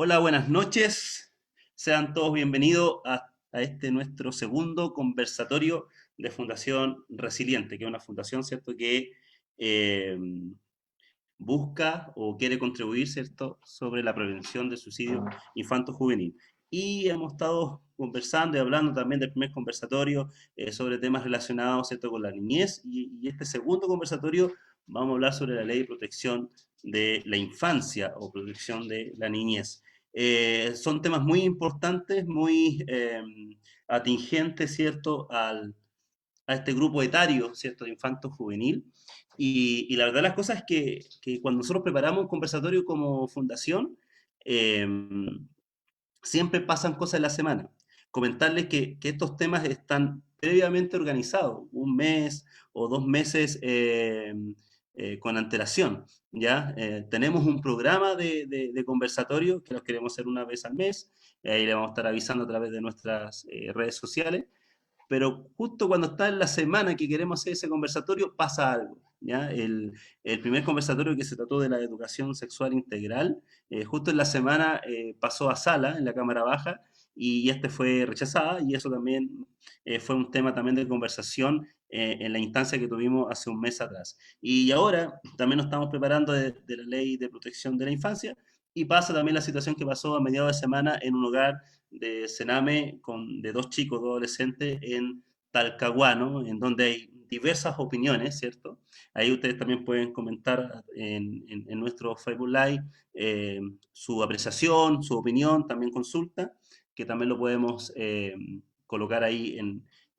Hola, buenas noches. Sean todos bienvenidos a este nuestro segundo conversatorio de Fundación Resiliente, que es una fundación, ¿cierto?, que eh, busca o quiere contribuir, ¿cierto?, sobre la prevención del suicidio infanto-juvenil. Y hemos estado conversando y hablando también del primer conversatorio sobre temas relacionados, ¿cierto?, con la niñez. Y este segundo conversatorio vamos a hablar sobre la ley de protección de la infancia o protección de la niñez. Son temas muy importantes, muy atingentes, ¿cierto?, a este grupo etario, ¿cierto?, de infanto juvenil. Y la verdad las cosas es que cuando nosotros preparamos un conversatorio como fundación, eh, siempre pasan cosas en la semana. Comentarles que estos temas están previamente organizados, un mes o 2 meses con antelación. ¿Ya? Tenemos un programa de conversatorio que los queremos hacer una vez al mes, ahí le vamos a estar avisando a través de nuestras redes sociales, pero justo cuando está en la semana que queremos hacer ese conversatorio pasa algo. ¿Ya? El primer conversatorio que se trató de la educación sexual integral, justo en la semana pasó a sala en la Cámara Baja y este fue rechazada y eso también fue un tema también de conversación en la instancia que tuvimos hace un mes atrás. Y ahora también nos estamos preparando de la ley de protección de la infancia y pasa también la situación que pasó a mediados de semana en un hogar de Sename de dos chicos, dos adolescentes en Talcahuano, en donde hay diversas opiniones, ¿cierto? Ahí ustedes también pueden comentar en nuestro Facebook Live su apreciación, su opinión, también consulta, que también lo podemos colocar ahí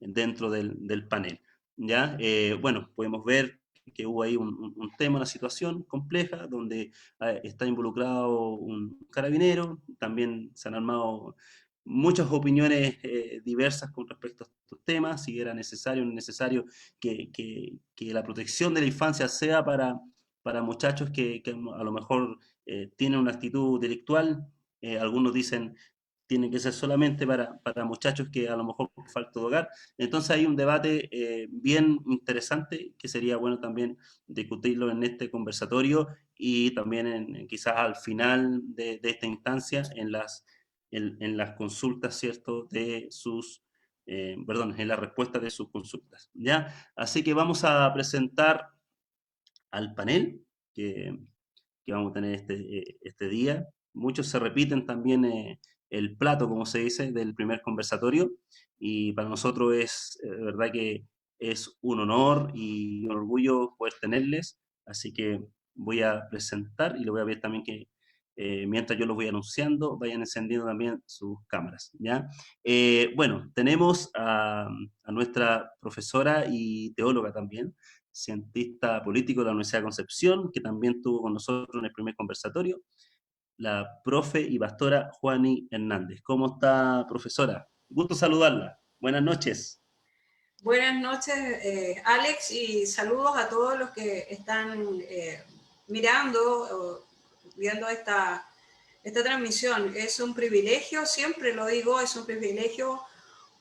dentro del panel. ¿Ya? Bueno, podemos ver que hubo ahí un tema, una situación compleja, donde está involucrado un carabinero, también se han armado muchas opiniones diversas con respecto a estos temas, si era necesario o no necesario que la protección de la infancia sea para muchachos que a lo mejor tienen una actitud delictual, algunos dicen tiene que ser solamente para muchachos que a lo mejor por falta de hogar. Entonces hay un debate bien interesante que sería bueno también discutirlo en este conversatorio y también quizás al final de esta instancia en las consultas, ¿cierto?, de sus, perdón, en la respuesta de sus consultas, ¿ya? Así que vamos a presentar al panel que, que vamos a tener este día. Muchos se repiten también el plato, como se dice, del primer conversatorio y para nosotros es verdad que es un honor y un orgullo poder tenerles, así que voy a presentar y le voy a pedir también que mientras yo los voy anunciando, vayan encendiendo también sus cámaras, ¿ya? Bueno, tenemos a nuestra profesora y teóloga también, cientista político de la Universidad de Concepción, que también estuvo con nosotros en el primer conversatorio, la profe y pastora Juani Hernández. ¿Cómo está, profesora? Gusto saludarla. Buenas noches. Buenas noches, Alex, y saludos a todos los que están mirando o viendo esta transmisión. Es un privilegio, siempre lo digo, es un privilegio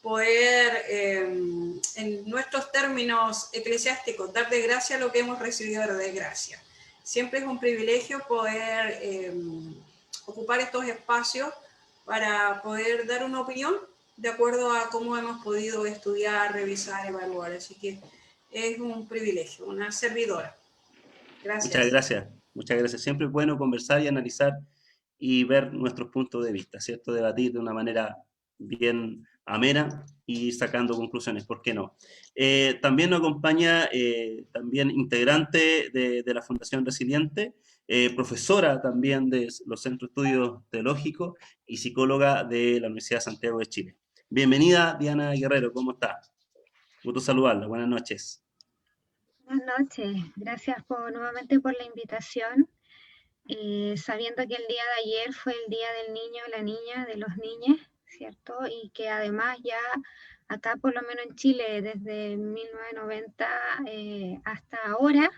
poder, en nuestros términos eclesiásticos, dar de gracia lo que hemos recibido de gracia. Siempre es un privilegio poder ocupar estos espacios para poder dar una opinión de acuerdo a cómo hemos podido estudiar, revisar, evaluar. Así que es un privilegio, una servidora. Muchas Gracias. gracias. Muchas gracias. Siempre es bueno conversar y analizar y ver nuestros puntos de vista, ¿cierto? Debatir de una manera bien amena y sacando conclusiones, ¿por qué no? También nos acompaña también integrante de la Fundación Resiliente, profesora también de los Centros de Estudios Teológicos y psicóloga de la Universidad de Santiago de Chile. Bienvenida, Diana Guerrero, ¿cómo está? Gusto saludarla, buenas noches. Buenas noches, gracias nuevamente por la invitación. Sabiendo que el día de ayer fue el Día del Niño, la niña, de los niños, ¿cierto? Y que además ya acá, por lo menos en Chile, desde 1990 hasta ahora,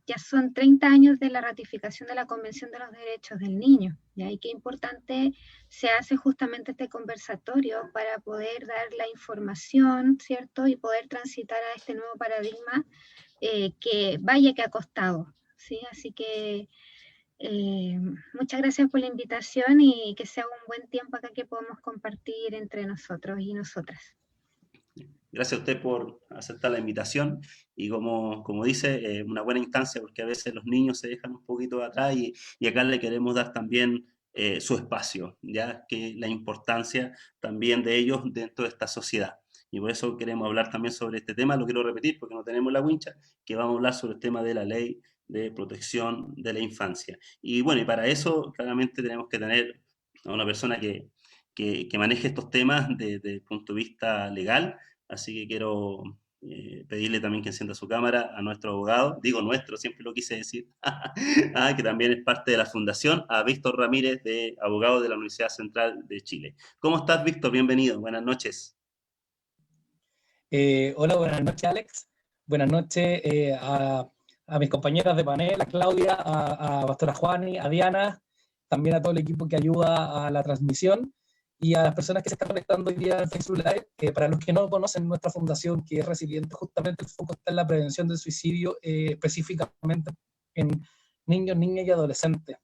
ya son 30 años de la ratificación de la Convención de los Derechos del Niño. ¿Ya? Y qué importante se hace justamente este conversatorio para poder dar la información, ¿cierto? Y poder transitar a este nuevo paradigma que vaya que ha costado, ¿sí? Así que Eh, Muchas gracias por la invitación y que sea un buen tiempo acá que podamos compartir entre nosotros y nosotras. Gracias a usted por aceptar la invitación y como dice, una buena instancia porque a veces los niños se dejan un poquito atrás y acá le queremos dar también su espacio, ya que la importancia también de ellos dentro de esta sociedad. Y por eso queremos hablar también sobre este tema, lo quiero repetir porque no tenemos la wincha, que vamos a hablar sobre el tema de la ley de protección de la infancia. Y bueno, y para eso claramente tenemos que tener a una persona que maneje estos temas desde el punto de vista legal. Así que quiero pedirle también que encienda su cámara a nuestro abogado, digo nuestro, siempre lo quise decir, que también es parte de la fundación, a Víctor Ramírez, abogado de la Universidad Central de Chile. ¿Cómo estás, Víctor? Bienvenido, buenas noches. Hola, buenas noches, Alex. Buenas noches a mis compañeras de panel, a Claudia, a Pastora Juani, a Diana, también a todo el equipo que ayuda a la transmisión y a las personas que se están conectando hoy día en Facebook Live. Para los que no conocen nuestra fundación, que es Resiliente, justamente el foco está en la prevención del suicidio, específicamente en niños, niñas y adolescentes,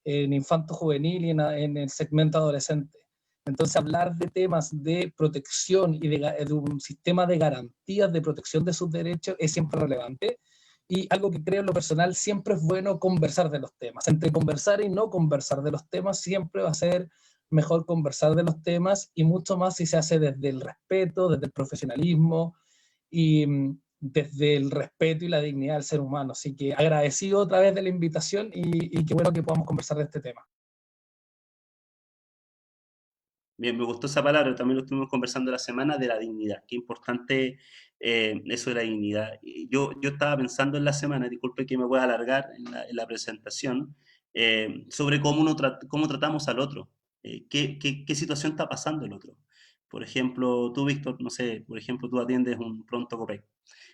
en infanto juvenil y en el segmento adolescente. Entonces, hablar de temas de protección y de un sistema de garantías de protección de sus derechos es siempre relevante. Y algo que creo en lo personal, siempre es bueno conversar de los temas. Entre conversar y no conversar de los temas, siempre va a ser mejor conversar de los temas y mucho más si se hace desde el respeto, desde el profesionalismo y desde el respeto y la dignidad del ser humano. Así que agradecido otra vez de la invitación y qué bueno que podamos conversar de este tema. Bien, me gustó esa palabra, también lo estuvimos conversando la semana de la dignidad. Qué importante eso de la dignidad. Yo estaba pensando en la semana, disculpe que me voy a alargar en la presentación, sobre cómo tratamos al otro, qué situación está pasando el otro. Por ejemplo, tú, Víctor, no sé, por ejemplo, tú atiendes un pronto Copec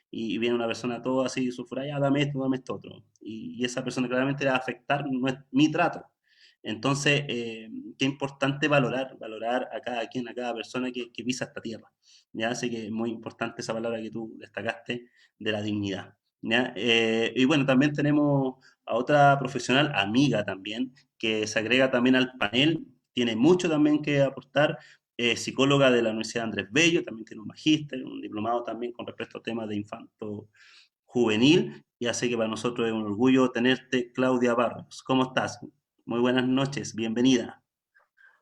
y viene una persona todo así, sulfurada, ya dame esto otro. Y esa persona claramente le va a afectar mi trato. Entonces, qué importante valorar a cada quien, a cada persona que pisa esta tierra. ¿Ya? Así que es muy importante esa palabra que tú destacaste de la dignidad. ¿Ya? Y bueno, también tenemos a otra profesional, amiga también, que se agrega también al panel, tiene mucho también que aportar, psicóloga de la Universidad Andrés Bello, también tiene un magíster, un diplomado también con respecto a temas de infanto juvenil, y así que para nosotros es un orgullo tenerte, Claudia Barros. ¿Cómo estás? Muy buenas noches, bienvenida.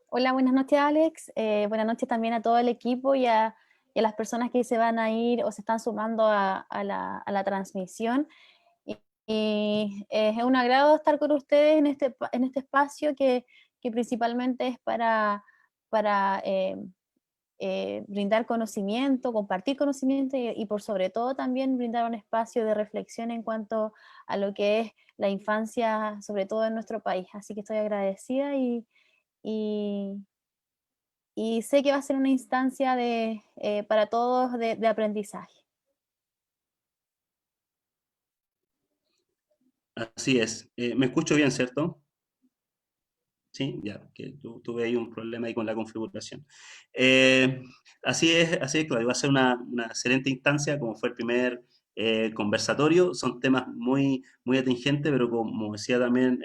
Hola, buenas noches, Alex. Buenas noches también a todo el equipo y a las personas que se van a ir o se están sumando a la transmisión. Es un agrado estar con ustedes en este espacio que principalmente es para brindar conocimiento, compartir conocimiento y por sobre todo también brindar un espacio de reflexión en cuanto a lo que es la infancia, sobre todo en nuestro país. Así que estoy agradecida y, y sé que va a ser una instancia para todos de aprendizaje. Así es. ¿Me escucho bien, cierto? Sí, ya, que tuve ahí un problema ahí con la configuración. Eh, así es, claro, va a ser una excelente instancia, como fue el primer conversatorio. Son temas muy atingentes, pero como decía también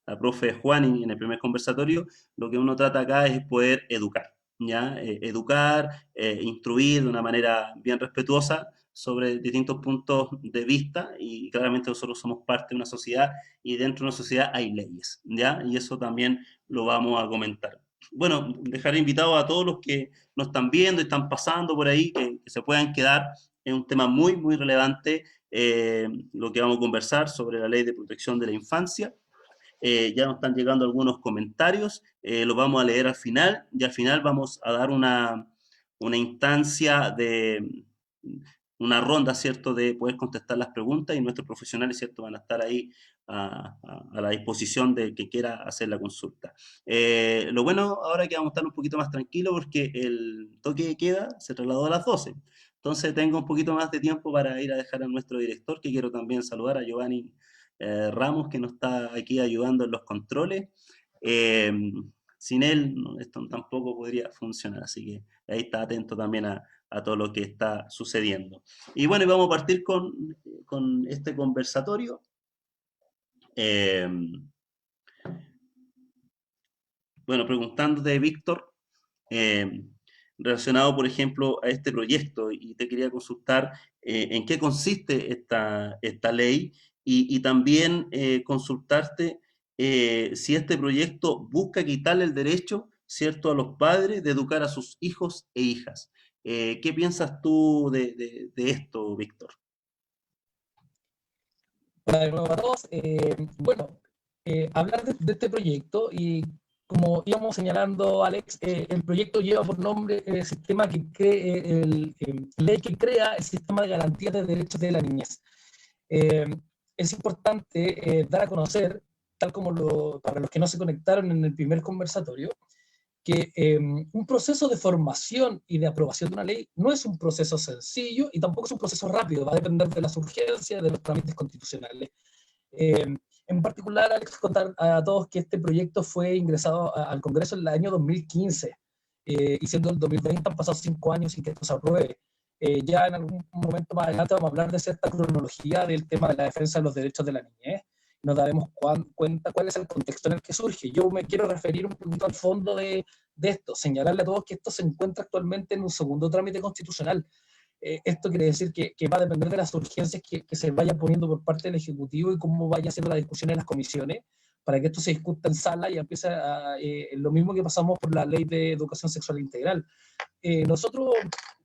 la profe Juani en el primer conversatorio, lo que uno trata acá es poder educar, ¿ya? Educar, instruir de una manera bien respetuosa sobre distintos puntos de vista y claramente nosotros somos parte de una sociedad y dentro de una sociedad hay leyes, ¿ya? Y eso también lo vamos a comentar. Bueno, dejar invitados a todos los que nos están viendo y están pasando por ahí, que se puedan quedar. Es un tema muy relevante lo que vamos a conversar sobre la ley de protección de la infancia. Ya nos están llegando algunos comentarios, los vamos a leer al final y al final vamos a dar una instancia de una ronda, ¿cierto?, de poder contestar las preguntas y nuestros profesionales, ¿cierto?, van a estar ahí a la disposición del que quiera hacer la consulta. Lo bueno ahora es que vamos a estar un poquito más tranquilos porque el toque de queda se trasladó a las 12. Entonces tengo un poquito más de tiempo para ir a dejar a nuestro director, que quiero también saludar a Giovanni Ramos, que nos está aquí ayudando en los controles. Eh, Sin él esto tampoco podría funcionar, así que ahí está atento también a todo lo que está sucediendo. Y bueno, y vamos a partir con este conversatorio. Eh, bueno, preguntándote, Víctor, eh, relacionado, por ejemplo, a este proyecto, y te quería consultar en qué consiste esta ley y también consultarte si este proyecto busca quitarle el derecho, ¿cierto?, a los padres de educar a sus hijos e hijas. ¿Qué piensas tú de esto, Víctor? Hola de nuevo a todos. Bueno, hablar de este proyecto y como íbamos señalando, Alex, el proyecto lleva por nombre el sistema que ley que crea el sistema de garantías de derechos de la niñez. Eh, es importante dar a conocer, tal como para los que no se conectaron en el primer conversatorio, que un proceso de formación y de aprobación de una ley no es un proceso sencillo y tampoco es un proceso rápido, va a depender de las urgencias, de los trámites constitucionales. En particular, Alex, contar a todos que este proyecto fue ingresado al Congreso en el año 2015, y siendo el 2020 han pasado 5 años sin que esto se apruebe. Ya en algún momento más adelante vamos a hablar de cierta cronología del tema de la defensa de los derechos de la niñez. Nos daremos cuenta cuál es el contexto en el que surge. Yo me quiero referir un poquito al fondo de esto, señalarle a todos que esto se encuentra actualmente en un segundo trámite constitucional. Esto quiere decir que va a depender de las urgencias que se vayan poniendo por parte del Ejecutivo y cómo vaya siendo la discusión en las comisiones, para que esto se discuta en sala y empiece lo mismo que pasamos por la Ley de Educación Sexual Integral. Nosotros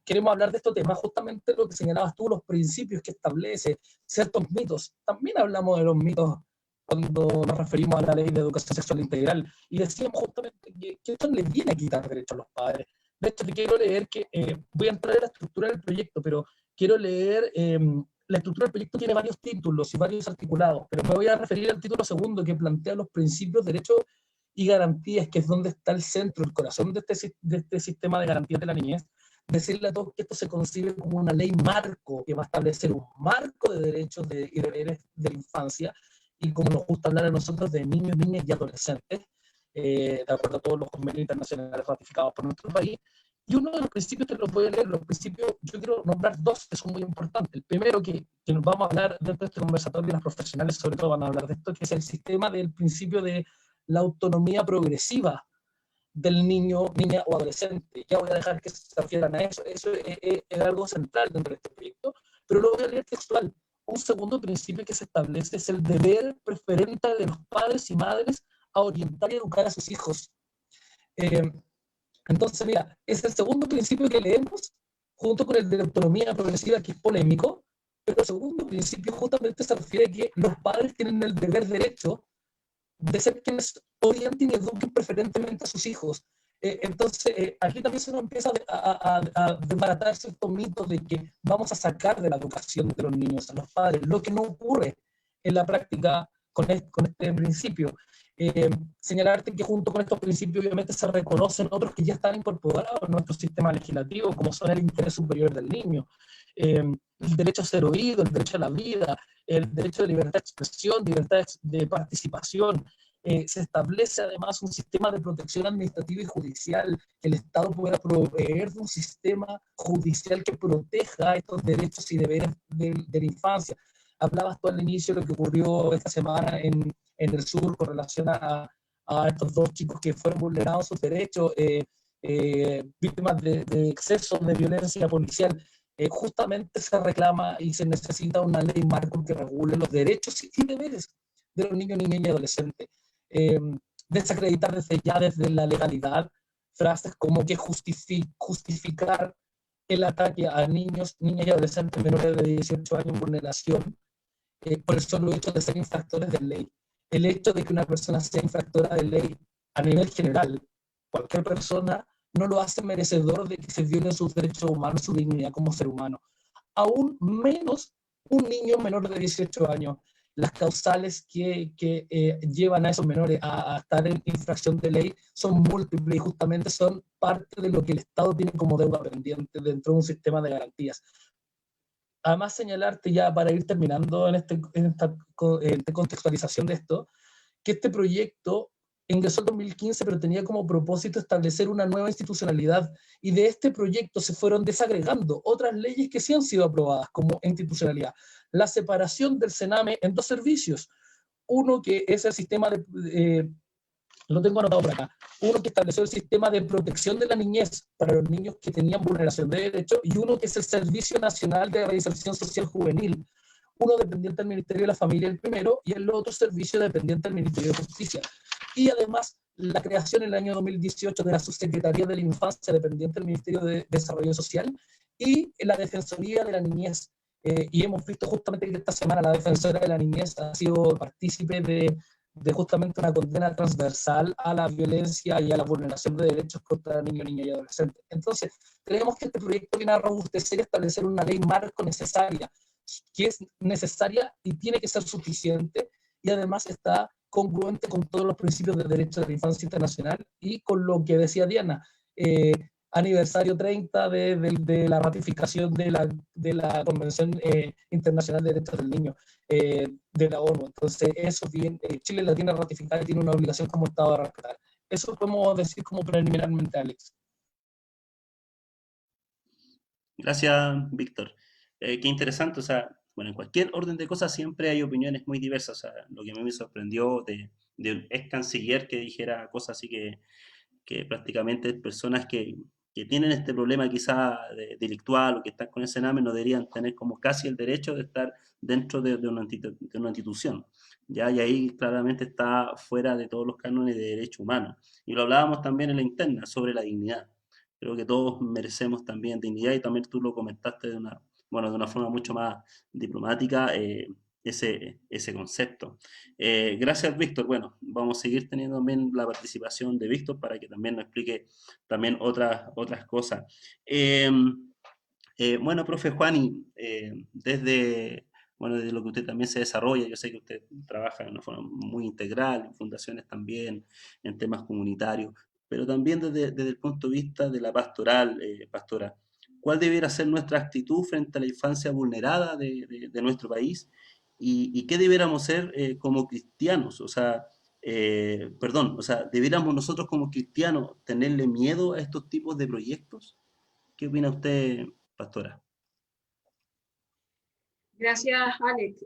queremos hablar de estos temas, justamente lo que señalabas tú, los principios que establece, ciertos mitos. También hablamos de los mitos cuando nos referimos a la Ley de Educación Sexual Integral, y decíamos justamente que esto le viene a quitar derechos a los padres. De hecho, te quiero leer que, voy a entrar en la estructura del proyecto, pero quiero leer, la estructura del proyecto tiene varios títulos y varios articulados, pero me voy a referir al título segundo, que plantea los principios, derechos y garantías, que es donde está el centro, el corazón de este sistema de garantías de la niñez. Decirle a todos que esto se concibe como una ley marco, que va a establecer un marco de derechos y deberes de la infancia, y como nos gusta hablar a nosotros, de niños, niñas y adolescentes, de acuerdo a todos los convenios internacionales ratificados por nuestro país. Y uno de los principios, te lo voy a leer, los principios, yo quiero nombrar dos que son muy importantes. El primero que nos vamos a hablar dentro de este conversatorio, y las profesionales sobre todo van a hablar de esto, que es el sistema del principio de la autonomía progresiva del niño, niña o adolescente. Ya voy a dejar que se refieran a eso. Eso es algo central dentro de este proyecto, pero lo voy a leer textual. Un segundo principio que se establece es el deber preferente de los padres y madres a orientar y educar a sus hijos. Entonces, mira, es el segundo principio que leemos, junto con el de la autonomía progresiva, que es polémico, pero el segundo principio justamente se refiere a que los padres tienen el deber derecho de ser quienes orienten y eduquen preferentemente a sus hijos. Entonces, aquí también se nos empieza a desbaratar ciertos mitos de que vamos a sacar de la educación de los niños a los padres, lo que no ocurre en la práctica con este principio. Señalarte que junto con estos principios obviamente se reconocen otros que ya están incorporados en nuestro sistema legislativo, como son el interés superior del niño, el derecho a ser oído, el derecho a la vida, el derecho de libertad de expresión, libertad de participación. Se establece además un sistema de protección administrativa y judicial, que el Estado pueda proveer de un sistema judicial que proteja estos derechos y deberes de la infancia. Hablabas tú al inicio de lo que ocurrió esta semana en el sur con relación a estos dos chicos que fueron vulnerados sus derechos, víctimas de exceso de violencia policial. Justamente se reclama y se necesita una ley marco que regule los derechos y deberes de los niños, niñas y adolescentes. Desacreditar desde la legalidad frases como que justificar el ataque a niños, niñas y adolescentes menores de 18 años en vulneración por el solo hecho de ser infractores de ley. El hecho de que una persona sea infractora de ley a nivel general, cualquier persona, no lo hace merecedor de que se violen sus derechos humanos, su dignidad como ser humano. Aún menos un niño menor de 18 años. Las causales que llevan a esos menores a estar en infracción de ley son múltiples y justamente son parte de lo que el Estado tiene como deuda pendiente dentro de un sistema de garantías. Además, señalarte ya para ir terminando en esta contextualización de esto, que este proyecto ingresó en 2015, pero tenía como propósito establecer una nueva institucionalidad, y de este proyecto se fueron desagregando otras leyes que sí han sido aprobadas como institucionalidad. La separación del CENAME en dos servicios, uno que es el sistema lo tengo anotado por acá. Uno que estableció el sistema de protección de la niñez para los niños que tenían vulneración de derechos, y uno que es el Servicio Nacional de Reinserción Social Juvenil, uno dependiente del Ministerio de la Familia, el primero, y el otro servicio dependiente del Ministerio de Justicia. Y además, la creación en el año 2018 de la Subsecretaría de la Infancia, dependiente del Ministerio de Desarrollo Social, y la Defensoría de la Niñez. Y hemos visto justamente que esta semana la Defensora de la Niñez ha sido partícipe de justamente una condena transversal a la violencia y a la vulneración de derechos contra niños, niñas y adolescentes. Entonces, creemos que este proyecto viene a robustecer y establecer una ley marco necesaria, que es necesaria y tiene que ser suficiente, y además está congruente con todos los principios de derecho de la infancia internacional y con lo que decía Diana, aniversario 30 de la ratificación de la Convención Internacional de Derechos del Niño de la ONU. Entonces, eso bien, Chile la tiene ratificada y tiene una obligación como Estado de respetar. Eso podemos decir como preliminarmente, Alex. Gracias, Víctor. Qué interesante, o sea, bueno, en cualquier orden de cosas siempre hay opiniones muy diversas. O sea, lo que a mí me sorprendió de un ex canciller que dijera cosas así que prácticamente personas que tienen este problema quizá delictual o que están con ese NAME no deberían tener como casi el derecho de estar dentro de una institución. ¿Ya? Y ahí claramente está fuera de todos los cánones de derecho humano. Y lo hablábamos también en la interna sobre la dignidad. Creo que todos merecemos también dignidad, y también tú lo comentaste bueno, de una forma mucho más diplomática, ese concepto. Gracias, Víctor. Bueno, vamos a seguir teniendo también la participación de Víctor para que también nos explique también otras cosas. Bueno, profe Juani, desde lo que usted también se desarrolla, yo sé que usted trabaja de una forma muy integral, en fundaciones también, en temas comunitarios, pero también desde el punto de vista de la pastoral, pastora, ¿cuál debiera ser nuestra actitud frente a la infancia vulnerada de nuestro país? ¿Y qué debiéramos ser como cristianos? O sea, perdón, o sea, ¿debiéramos nosotros como cristianos tenerle miedo a estos tipos de proyectos? ¿Qué opina usted, pastora? Gracias, Alex.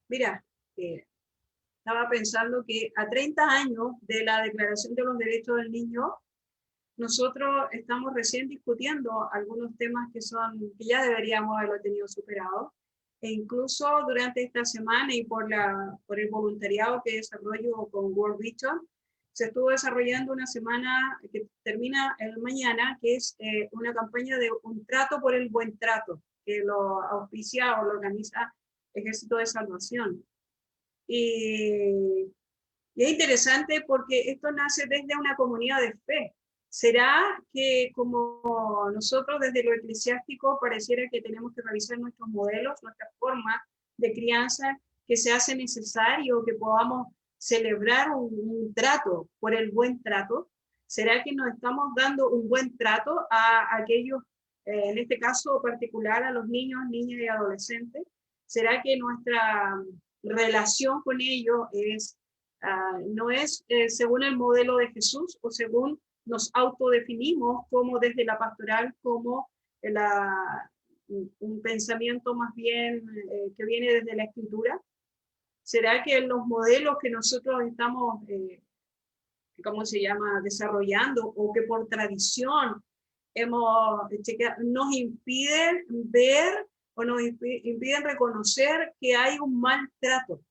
Mira, estaba pensando que a 30 años de la Declaración de los Derechos del Niño, nosotros estamos recién discutiendo algunos temas que ya deberíamos haberlo tenido superado. E incluso durante esta semana y por el voluntariado que desarrollo con World Vision, se estuvo desarrollando una semana que termina el mañana, que es una campaña de un trato por el buen trato, que lo auspicia o lo organiza Ejército de Salvación. Y es interesante porque esto nace desde una comunidad de fe. ¿Será que como nosotros desde lo eclesiástico pareciera que tenemos que revisar nuestros modelos, nuestras formas de crianza, que se hace necesario que podamos celebrar un trato por el buen trato? ¿Será que nos estamos dando un buen trato a aquellos, en este caso particular, a los niños, niñas y adolescentes? ¿Será que nuestra relación con ellos no es según el modelo de Jesús, o según nos autodefinimos como desde la pastoral, como un pensamiento más bien que viene desde la Escritura? ¿Será que los modelos que nosotros estamos, ¿cómo se llama?, desarrollando, o que por tradición nos impiden ver o nos impiden reconocer que hay un maltrato?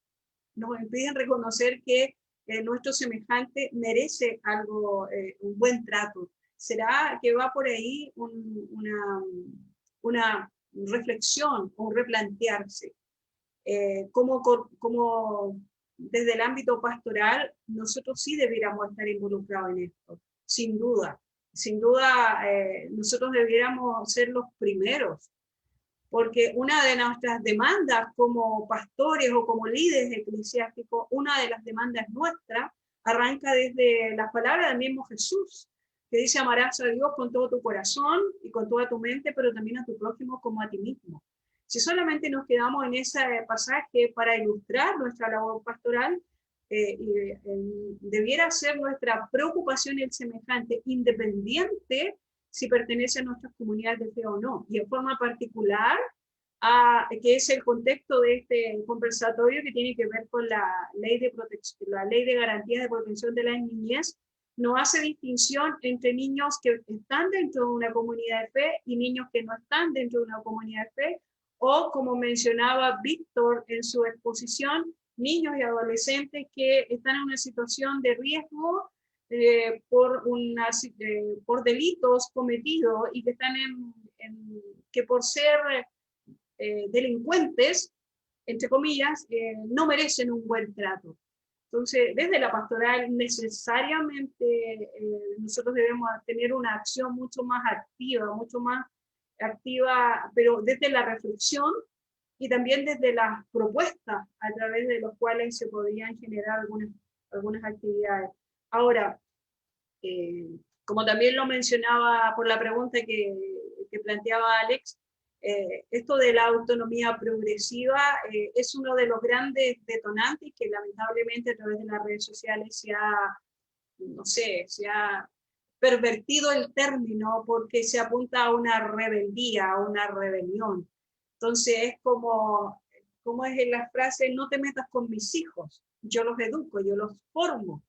Nos impiden reconocer que nuestro semejante merece algo, un buen trato. ¿Será que va por ahí una reflexión, un replantearse? Como desde el ámbito pastoral, nosotros sí debiéramos estar involucrados en esto, sin duda. Sin duda, nosotros debiéramos ser los primeros, porque una de nuestras demandas como pastores o como líderes eclesiásticos, una de las demandas nuestras arranca desde las palabras del mismo Jesús, que dice: amarás a Dios con todo tu corazón y con toda tu mente, pero también a tu prójimo como a ti mismo. Si solamente nos quedamos en ese pasaje para ilustrar nuestra labor pastoral, debiera ser nuestra preocupación el semejante, independiente si pertenece a nuestras comunidades de fe o no. Y en forma particular, que es el contexto de este conversatorio, que tiene que ver con la ley de garantías de protección de la niñez. No hace distinción entre niños que están dentro de una comunidad de fe y niños que no están dentro de una comunidad de fe, o como mencionaba Víctor en su exposición, niños y adolescentes que están en una situación de riesgo por delitos cometidos y que están que por ser delincuentes, entre comillas, no merecen un buen trato. Entonces, desde la pastoral, necesariamente nosotros debemos tener una acción mucho más activa, pero desde la reflexión y también desde las propuestas a través de los cuales se podrían generar algunas actividades. Ahora, como también lo mencionaba por la pregunta que planteaba Alex, esto de la autonomía progresiva es uno de los grandes detonantes que lamentablemente a través de las redes sociales se ha pervertido el término porque se apunta a una rebeldía, a una rebelión. Entonces es como es en la frase, no te metas con mis hijos, yo los educo, yo los formo.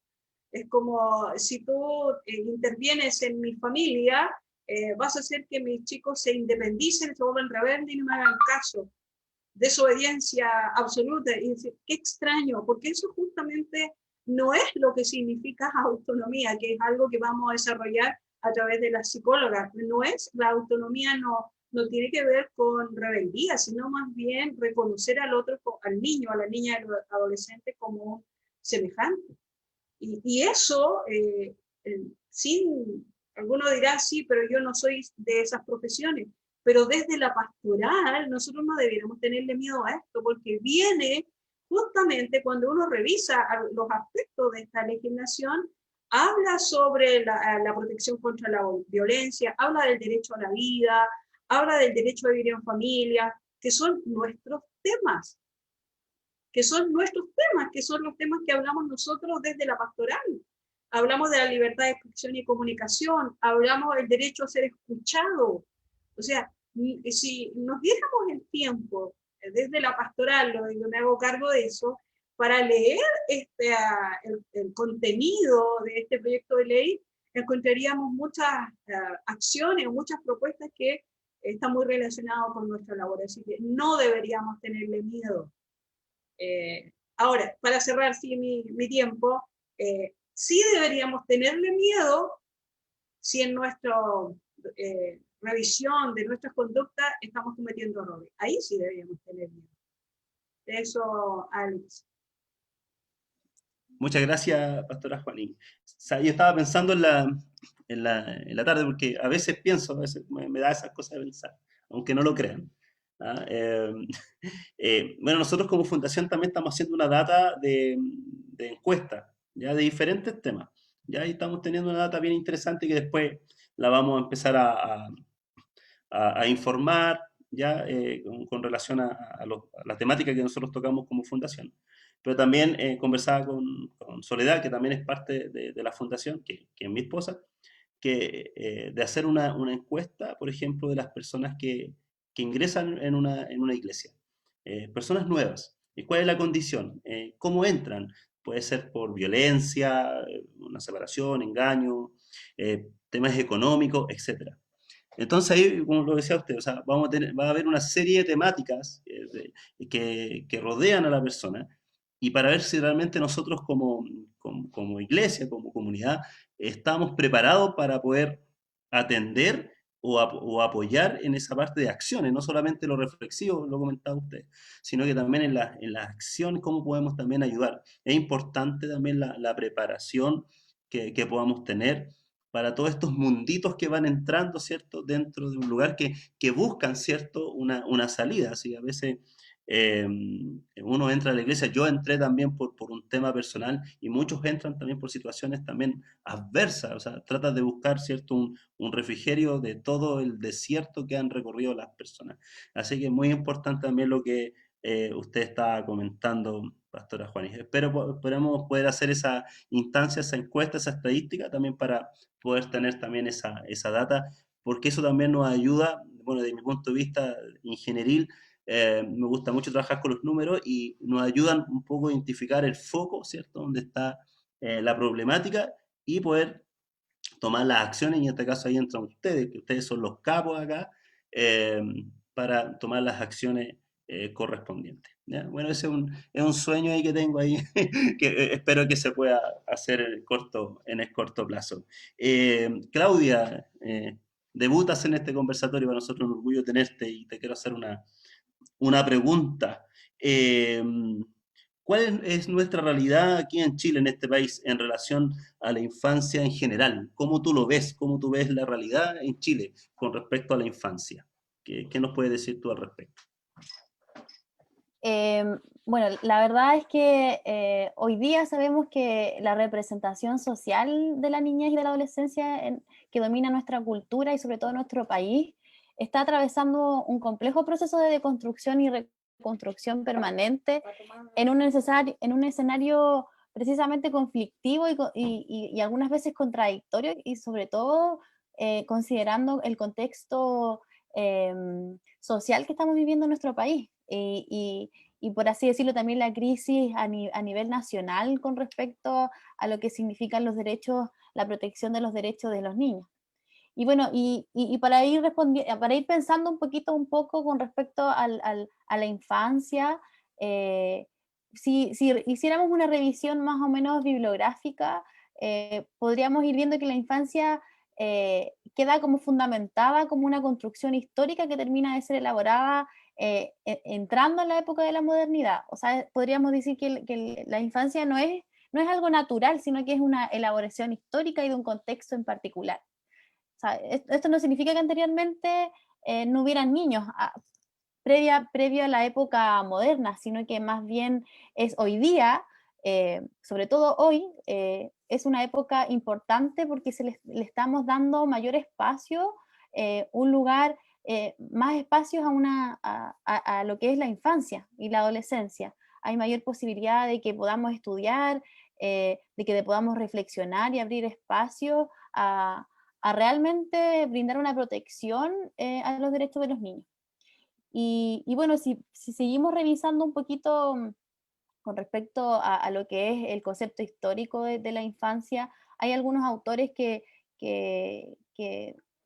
Es como si tú intervienes en mi familia, vas a hacer que mis chicos se independicen, se vuelvan rebeldes y no me hagan caso. Desobediencia absoluta. Y decir, qué extraño, porque eso justamente no es lo que significa autonomía, que es algo que vamos a desarrollar a través de las psicólogas. La autonomía no tiene que ver con rebeldía, sino más bien reconocer al otro, al niño, a la niña, al adolescente como un semejante. Y eso, alguno dirá, sí, pero yo no soy de esas profesiones, pero desde la pastoral nosotros no debiéramos tenerle miedo a esto, porque viene justamente cuando uno revisa los aspectos de esta legislación, habla sobre la protección contra la violencia, habla del derecho a la vida, habla del derecho a vivir en familia, que son nuestros temas, que son los temas que hablamos nosotros desde la pastoral. Hablamos de la libertad de expresión y comunicación, hablamos del derecho a ser escuchado. O sea, si nos diéramos el tiempo desde la pastoral, yo me hago cargo de eso, para leer el contenido de este proyecto de ley, encontraríamos muchas acciones, muchas propuestas que están muy relacionadas con nuestra labor. Así que no deberíamos tenerle miedo. Ahora, para cerrar mi tiempo, sí deberíamos tenerle miedo si en nuestra revisión de nuestras conductas estamos cometiendo errores. Ahí sí deberíamos tener miedo. Eso, Alex. Muchas gracias, pastora Juanín. Yo estaba pensando en la tarde, porque a veces pienso, a veces me da esas cosas de pensar, aunque no lo crean. ¿Ah? Bueno, nosotros como fundación también estamos haciendo una data de encuesta, ya de diferentes temas. Ya ahí estamos teniendo una data bien interesante que después la vamos a empezar a informar ya con relación a la temática que nosotros tocamos como fundación. Pero también conversaba con Soledad, que también es parte de la fundación, que es mi esposa, de hacer una encuesta, por ejemplo, de las personas que ingresan en una iglesia. Personas nuevas. ¿Y cuál es la condición? ¿Cómo entran? Puede ser por violencia, una separación, engaño, temas económicos, etc. Entonces ahí, como lo decía usted, o sea, va a haber una serie de temáticas que rodean a la persona, y para ver si realmente nosotros como iglesia, como comunidad, estamos preparados para poder atender o apoyar en esa parte de acciones, no solamente lo reflexivo, lo comentaba usted, sino que también en la acción, cómo podemos también ayudar. Es importante también la preparación que podamos tener para todos estos munditos que van entrando, ¿cierto?, dentro de un lugar que buscan, ¿cierto?, una salida. Así que a veces uno entra a la iglesia, yo entré también por un tema personal, y muchos entran también por situaciones también adversas, o sea, tratan de buscar, ¿cierto?, un refrigerio de todo el desierto que han recorrido las personas. Así que es muy importante también lo que usted estaba comentando, pastora Juanis. Esperemos poder hacer esa instancia, esa encuesta, esa estadística también para poder tener también esa data, porque eso también nos ayuda, bueno, desde mi punto de vista ingenieril, Me gusta mucho trabajar con los números y nos ayudan un poco a identificar el foco, ¿cierto? Donde está la problemática y poder tomar las acciones, y en este caso ahí entran ustedes, que ustedes son los capos acá, eh, para tomar las acciones correspondientes. ¿Ya? Bueno, ese es un sueño ahí que tengo ahí, que espero que se pueda hacer en el corto plazo. Claudia, debutas en este conversatorio, para nosotros es un orgullo tenerte y te quiero hacer una pregunta. Eh, ¿Cuál es nuestra realidad aquí en Chile, en este país, en relación a la infancia en general? ¿Cómo tú lo ves? ¿Cómo tú ves la realidad en Chile con respecto a la infancia? ¿Qué nos puedes decir tú al respecto? Bueno, la verdad es que hoy día sabemos que la representación social de la niñez y de la adolescencia que domina nuestra cultura y sobre todo nuestro país está atravesando un complejo proceso de deconstrucción y reconstrucción permanente en un escenario precisamente conflictivo y algunas veces contradictorio, y sobre todo considerando el contexto social que estamos viviendo en nuestro país. Y por así decirlo, también la crisis a nivel nacional con respecto a lo que significan los derechos, la protección de los derechos de los niños. Y bueno, para para ir pensando un poco con respecto a la infancia, si hiciéramos una revisión más o menos bibliográfica, podríamos ir viendo que la infancia queda como fundamentada como una construcción histórica que termina de ser elaborada entrando en la época de la modernidad. O sea, podríamos decir que la infancia no es algo natural, sino que es una elaboración histórica y de un contexto en particular. O sea, esto no significa que anteriormente no hubieran niños previo a la época moderna, sino que más bien es hoy día, sobre todo hoy, es una época importante porque le estamos dando mayor espacio, un lugar, más espacios a lo que es la infancia y la adolescencia. Hay mayor posibilidad de que podamos estudiar, de que podamos reflexionar y abrir espacios a realmente brindar una protección a los derechos de los niños. Y bueno, si seguimos revisando un poquito con respecto a lo que es el concepto histórico de la infancia, hay algunos autores que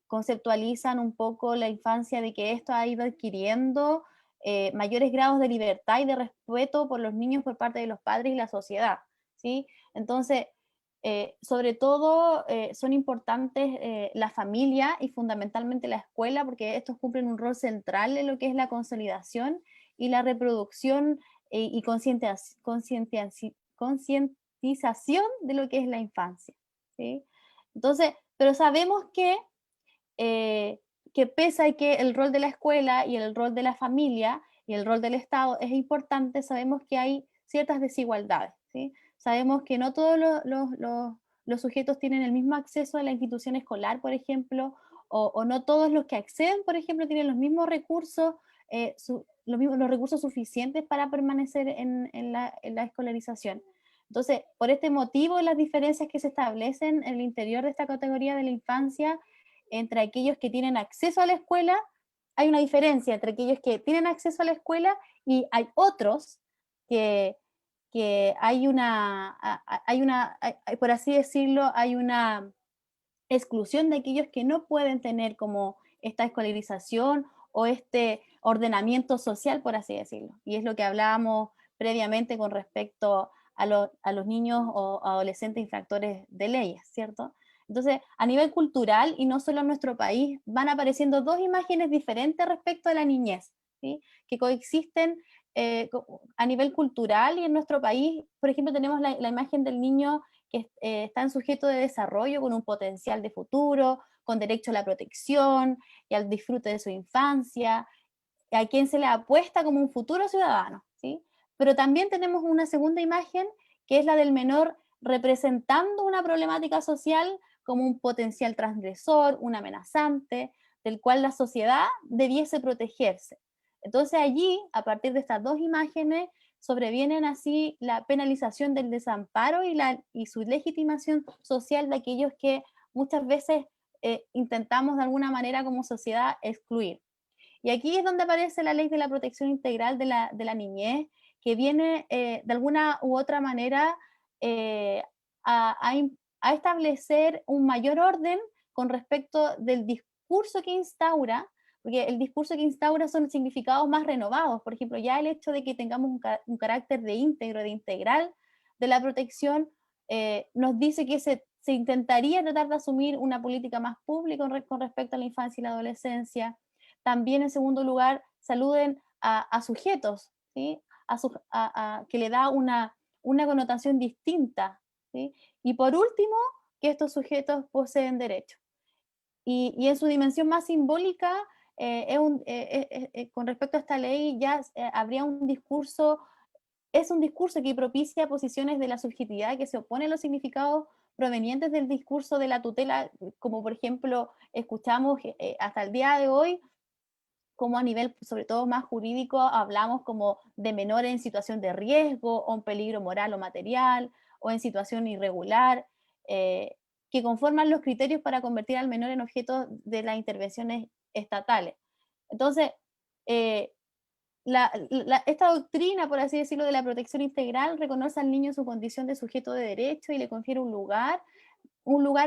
conceptualizan un poco la infancia de que esto ha ido adquiriendo mayores grados de libertad y de respeto por los niños por parte de los padres y la sociedad, ¿sí? Entonces, sobre todo son importantes la familia y fundamentalmente la escuela, porque estos cumplen un rol central en lo que es la consolidación y la reproducción y concientización de lo que es la infancia, ¿sí? Entonces, pero sabemos que pese a que el rol de la escuela y el rol de la familia y el rol del Estado es importante, sabemos que hay ciertas desigualdades, ¿sí? Sabemos que no todos los sujetos tienen el mismo acceso a la institución escolar, por ejemplo, o no todos los que acceden, por ejemplo, tienen los mismos recursos, los recursos suficientes para permanecer en la escolarización. Entonces, por este motivo, las diferencias que se establecen en el interior de esta categoría de la infancia, entre aquellos que tienen acceso a la escuela, hay una diferencia entre aquellos que tienen acceso a la escuela y hay otros que por así decirlo, hay una exclusión de aquellos que no pueden tener como esta escolarización o este ordenamiento social, por así decirlo. Y es lo que hablábamos previamente con respecto a los niños o adolescentes infractores de leyes, ¿cierto? Entonces, a nivel cultural, y no solo en nuestro país, van apareciendo dos imágenes diferentes respecto a la niñez, ¿sí? Que coexisten a nivel cultural. Y en nuestro país, por ejemplo, tenemos la imagen del niño que está en sujeto de desarrollo con un potencial de futuro, con derecho a la protección y al disfrute de su infancia, a quien se le apuesta como un futuro ciudadano, ¿sí? Pero también tenemos una segunda imagen, que es la del menor representando una problemática social como un potencial transgresor, un amenazante, del cual la sociedad debiese protegerse. Entonces allí, a partir de estas dos imágenes, sobrevienen así la penalización del desamparo y su legitimación social de aquellos que muchas veces intentamos de alguna manera como sociedad excluir. Y aquí es donde aparece la ley de la protección integral de la niñez, que viene de alguna u otra manera a establecer un mayor orden con respecto del discurso que instaura, porque el discurso que instaura son significados más renovados. Por ejemplo, ya el hecho de que tengamos un carácter de íntegro, de integral de la protección, nos dice que se intentaría tratar de asumir una política más pública con respecto a la infancia y la adolescencia. También, en segundo lugar, saluden a sujetos, ¿sí? Que le da una connotación distinta, ¿sí? Y por último, que estos sujetos poseen derechos. Y en su dimensión más simbólica, con respecto a esta ley, ya habría un discurso, es un discurso que propicia posiciones de la subjetividad que se opone a los significados provenientes del discurso de la tutela, como por ejemplo escuchamos hasta el día de hoy, como a nivel sobre todo más jurídico hablamos como de menores en situación de riesgo o en peligro moral o material o en situación irregular, que conforman los criterios para convertir al menor en objeto de las intervenciones estatales. Entonces, eh, esta doctrina, por así decirlo, de la protección integral reconoce al niño su condición de sujeto de derecho y le confiere un lugar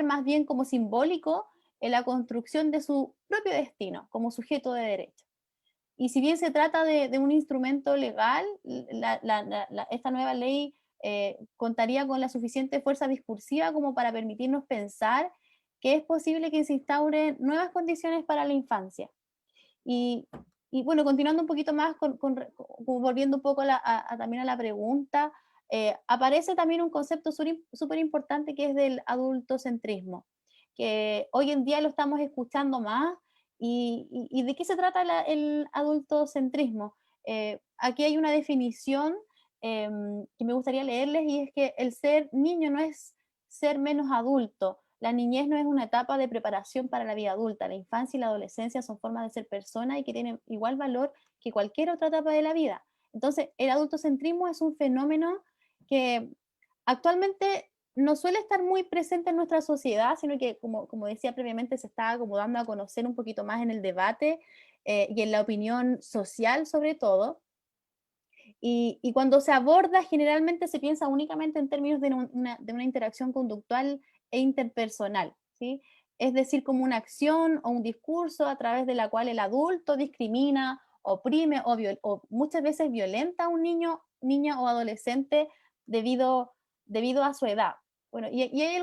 más bien como simbólico en la construcción de su propio destino como sujeto de derecho. Y si bien se trata de un instrumento legal, esta nueva ley contaría con la suficiente fuerza discursiva como para permitirnos pensar que es posible que se instauren nuevas condiciones para la infancia. Y, bueno, continuando un poquito más, volviendo un poco también a la pregunta, aparece también un concepto súper importante que es del adultocentrismo, que hoy en día lo estamos escuchando más. ¿Y de qué se trata el adultocentrismo? Aquí hay una definición que me gustaría leerles, y es que el ser niño no es ser menos adulto. La niñez no es una etapa de preparación para la vida adulta. La infancia y la adolescencia son formas de ser persona y que tienen igual valor que cualquier otra etapa de la vida. Entonces, el adultocentrismo es un fenómeno que actualmente no suele estar muy presente en nuestra sociedad, sino que, como decía previamente, se está como dando a conocer un poquito más en el debate y en la opinión social sobre todo. Y cuando se aborda, generalmente se piensa únicamente en términos de una interacción conductual e interpersonal, ¿sí? Es decir, como una acción o un discurso a través de la cual el adulto discrimina, oprime o muchas veces violenta a un niño, niña o adolescente debido a su edad. Bueno, y hay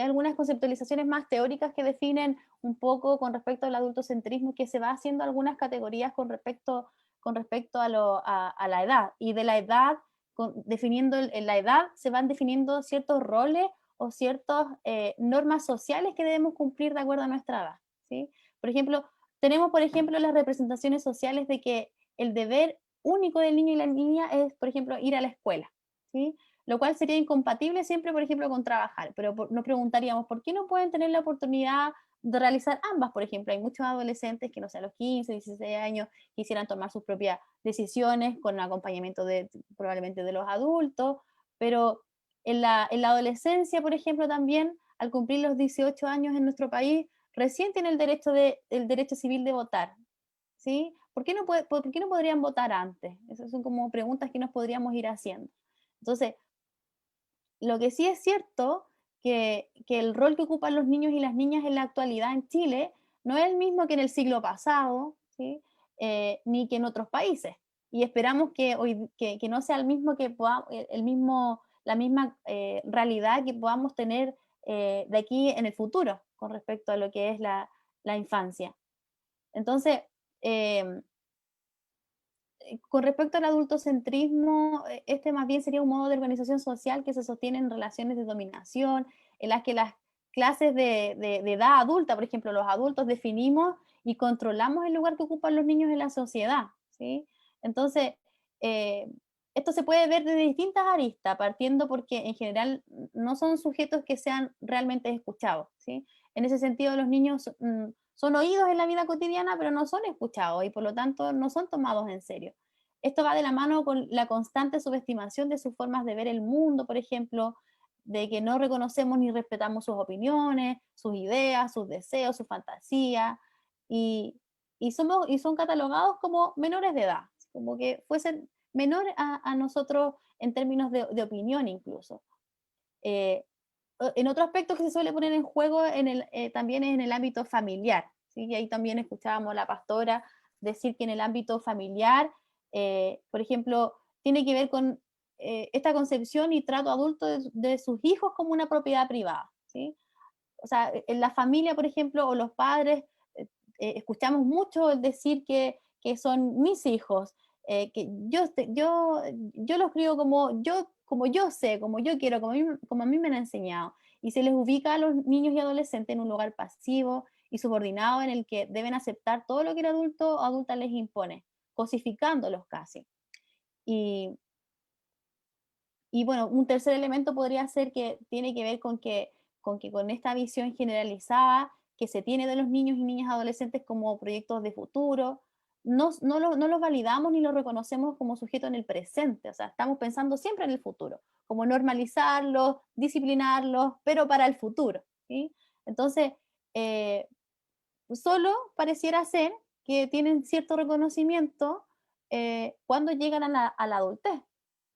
algunas conceptualizaciones más teóricas que definen un poco con respecto al adultocentrismo, que se va haciendo algunas categorías con respecto a la edad, y de la edad, definiendo la edad, se van definiendo ciertos roles o ciertas normas sociales que debemos cumplir de acuerdo a nuestra edad, ¿sí? Por ejemplo, tenemos las representaciones sociales de que el deber único del niño y la niña es, por ejemplo, ir a la escuela, ¿sí? Lo cual sería incompatible siempre, por ejemplo, con trabajar, pero nos preguntaríamos, ¿por qué no pueden tener la oportunidad de realizar ambas? Por ejemplo, hay muchos adolescentes que, no sé, a los 15, 16 años quisieran tomar sus propias decisiones con acompañamiento probablemente de los adultos, pero en la adolescencia, por ejemplo, también, al cumplir los 18 años en nuestro país, recién tiene el derecho civil de votar, ¿sí? ¿Por qué no podrían votar antes? Esas son como preguntas que nos podríamos ir haciendo. Entonces, lo que sí es cierto que el rol que ocupan los niños y las niñas en la actualidad en Chile no es el mismo que en el siglo pasado, ¿sí? Ni que en otros países. Y esperamos que no sea el mismo la misma realidad que podamos tener de aquí en el futuro con respecto a lo que es la infancia. Entonces, con respecto al adultocentrismo, este más bien sería un modo de organización social que se sostiene en relaciones de dominación, en las que las clases de edad adulta, por ejemplo, los adultos definimos y controlamos el lugar que ocupan los niños en la sociedad, ¿sí? Entonces, esto se puede ver desde distintas aristas, partiendo porque en general no son sujetos que sean realmente escuchados, ¿sí? En ese sentido, los niños son oídos en la vida cotidiana, pero no son escuchados y por lo tanto no son tomados en serio. Esto va de la mano con la constante subestimación de sus formas de ver el mundo, por ejemplo, de que no reconocemos ni respetamos sus opiniones, sus ideas, sus deseos, sus fantasías. y son catalogados como menores de edad, como que fuesen menores a nosotros en términos de opinión incluso. En otro aspecto que se suele poner en juego también es en el ámbito familiar, ¿sí? Y ahí también escuchábamos a la pastora decir que en el ámbito familiar, por ejemplo, tiene que ver con esta concepción y trato adulto de sus hijos como una propiedad privada, ¿sí? O sea, en la familia, por ejemplo, o los padres, escuchamos mucho el decir que son mis hijos, que yo los crío como yo sé, como yo quiero, como a mí me han enseñado. Y se les ubica a los niños y adolescentes en un lugar pasivo y subordinado en el que deben aceptar todo lo que el adulto o adulta les impone, cosificándolos casi. Y, y bueno, un tercer elemento podría ser que tiene que ver con esta visión generalizada que se tiene de los niños y niñas adolescentes como proyectos de futuro, no los validamos ni los reconocemos como sujetos en el presente, o sea, estamos pensando siempre en el futuro, como normalizarlos, disciplinarlos, pero para el futuro, ¿sí? Entonces, eh, solo pareciera ser que tienen cierto reconocimiento cuando llegan a la adultez,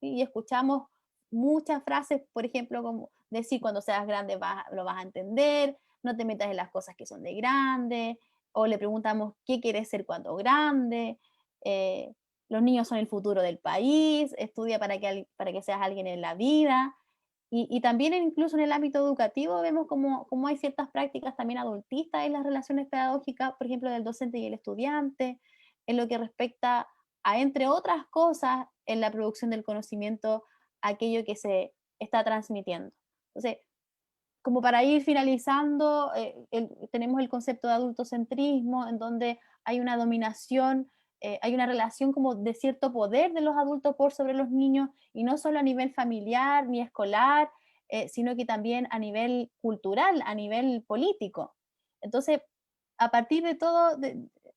¿sí? Y escuchamos muchas frases, por ejemplo, como decir cuando seas grande lo vas a entender, no te metas en las cosas que son de grande, o le preguntamos qué quieres ser cuando grande, eh, los niños son el futuro del país, estudia para que seas alguien en la vida. Y también incluso en el ámbito educativo vemos como hay ciertas prácticas también adultistas en las relaciones pedagógicas, por ejemplo, del docente y el estudiante, en lo que respecta a, entre otras cosas, en la producción del conocimiento, aquello que se está transmitiendo. Entonces, como para ir finalizando, tenemos el concepto de adultocentrismo, en donde hay una dominación, hay una relación como de cierto poder de los adultos por sobre los niños, y no solo a nivel familiar ni escolar, sino que también a nivel cultural, a nivel político. Entonces, a partir de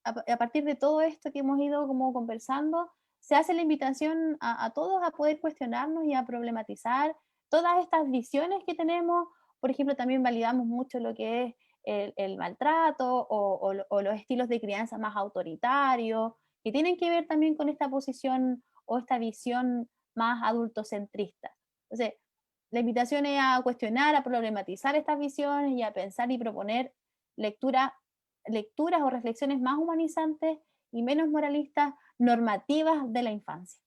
a partir de todo esto que hemos ido como conversando, se hace la invitación a todos a poder cuestionarnos y a problematizar todas estas visiones que tenemos. Por ejemplo, también validamos mucho lo que es el maltrato o los estilos de crianza más autoritarios, que tienen que ver también con esta posición o esta visión más adultocentrista. Entonces, la invitación es a cuestionar, a problematizar estas visiones y a pensar y proponer lecturas o reflexiones más humanizantes y menos moralistas, normativas de la infancia.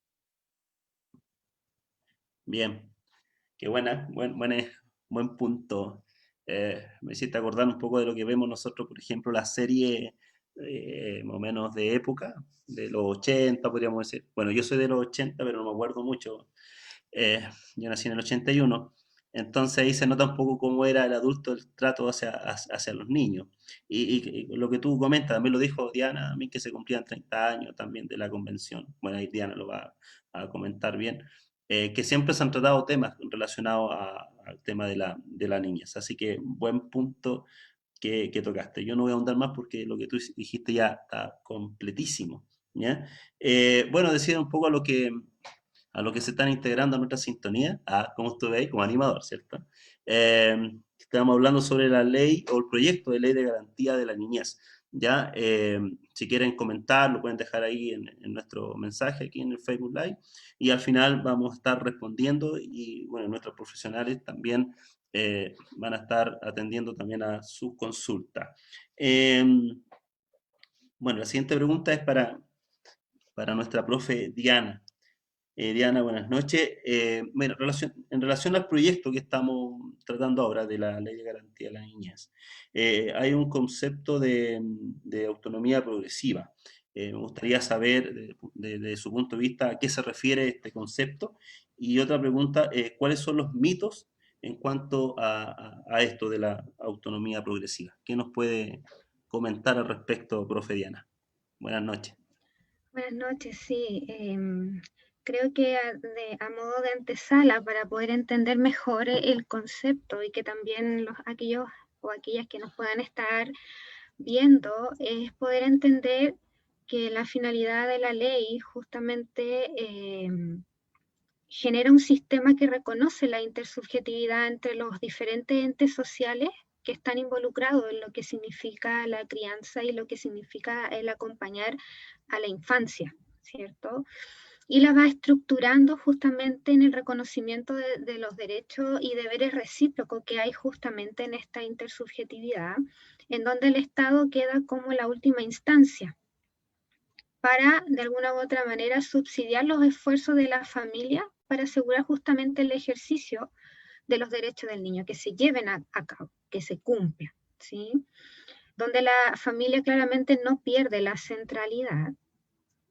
Bien, qué buen punto. Me hiciste acordar un poco de lo que vemos nosotros, por ejemplo, la serie más o menos de época, de los 80, podríamos decir. Bueno, yo soy de los 80, pero no me acuerdo mucho. Yo nací en el 81, entonces ahí se nota un poco cómo era el adulto, el trato hacia los niños. Y lo que tú comentas, también lo dijo Diana, a mí que se cumplían 30 años también de la convención. Bueno, ahí Diana lo va a comentar bien. Que siempre se han tratado temas relacionados al tema de la niñez. Así que buen punto que tocaste. Yo no voy a ahondar más porque lo que tú dijiste ya está completísimo. ¿Ya? Bueno, decir un poco a lo que se están integrando a nuestra sintonía, como usted ve, como animador, ¿cierto? Estamos hablando sobre la ley o el proyecto de ley de garantía de la niñez. Ya, si quieren comentar, lo pueden dejar ahí en nuestro mensaje aquí en el Facebook Live, y al final vamos a estar respondiendo, y bueno, nuestros profesionales también van a estar atendiendo también a sus consultas. Bueno, la siguiente pregunta es para nuestra profe Diana. Diana, buenas noches. Bueno, en relación al proyecto que estamos tratando ahora de la Ley de Garantía de la Niñez, hay un concepto de autonomía progresiva. Me gustaría saber, desde su punto de vista, a qué se refiere este concepto. Y otra pregunta, ¿cuáles son los mitos en cuanto a esto de la autonomía progresiva? ¿Qué nos puede comentar al respecto, profe Diana? Buenas noches. Buenas noches, sí. Creo que a modo de antesala, para poder entender mejor el concepto y que también aquellos o aquellas que nos puedan estar viendo, es poder entender que la finalidad de la ley justamente genera un sistema que reconoce la intersubjetividad entre los diferentes entes sociales que están involucrados en lo que significa la crianza y lo que significa el acompañar a la infancia, ¿cierto? Y la va estructurando justamente en el reconocimiento de los derechos y deberes recíprocos que hay justamente en esta intersubjetividad, en donde el Estado queda como la última instancia para, de alguna u otra manera, subsidiar los esfuerzos de la familia para asegurar justamente el ejercicio de los derechos del niño, que se lleven a cabo, que se cumplan, ¿sí? Donde la familia claramente no pierde la centralidad,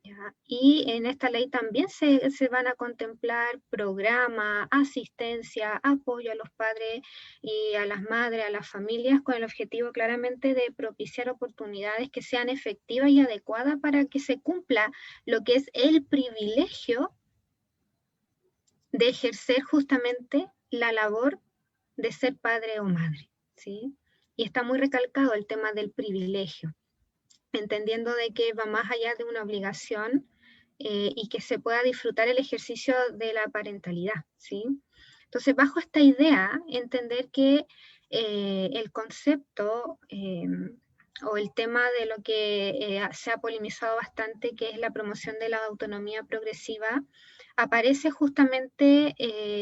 ¿ya? Y en esta ley también se van a contemplar programas, asistencia, apoyo a los padres y a las madres, a las familias, con el objetivo claramente de propiciar oportunidades que sean efectivas y adecuadas para que se cumpla lo que es el privilegio de ejercer justamente la labor de ser padre o madre, ¿sí? Y está muy recalcado el tema del privilegio, entendiendo de que va más allá de una obligación y que se pueda disfrutar el ejercicio de la parentalidad, ¿sí? Entonces, bajo esta idea, entender que el concepto o el tema de lo que se ha polemizado bastante, que es la promoción de la autonomía progresiva, aparece justamente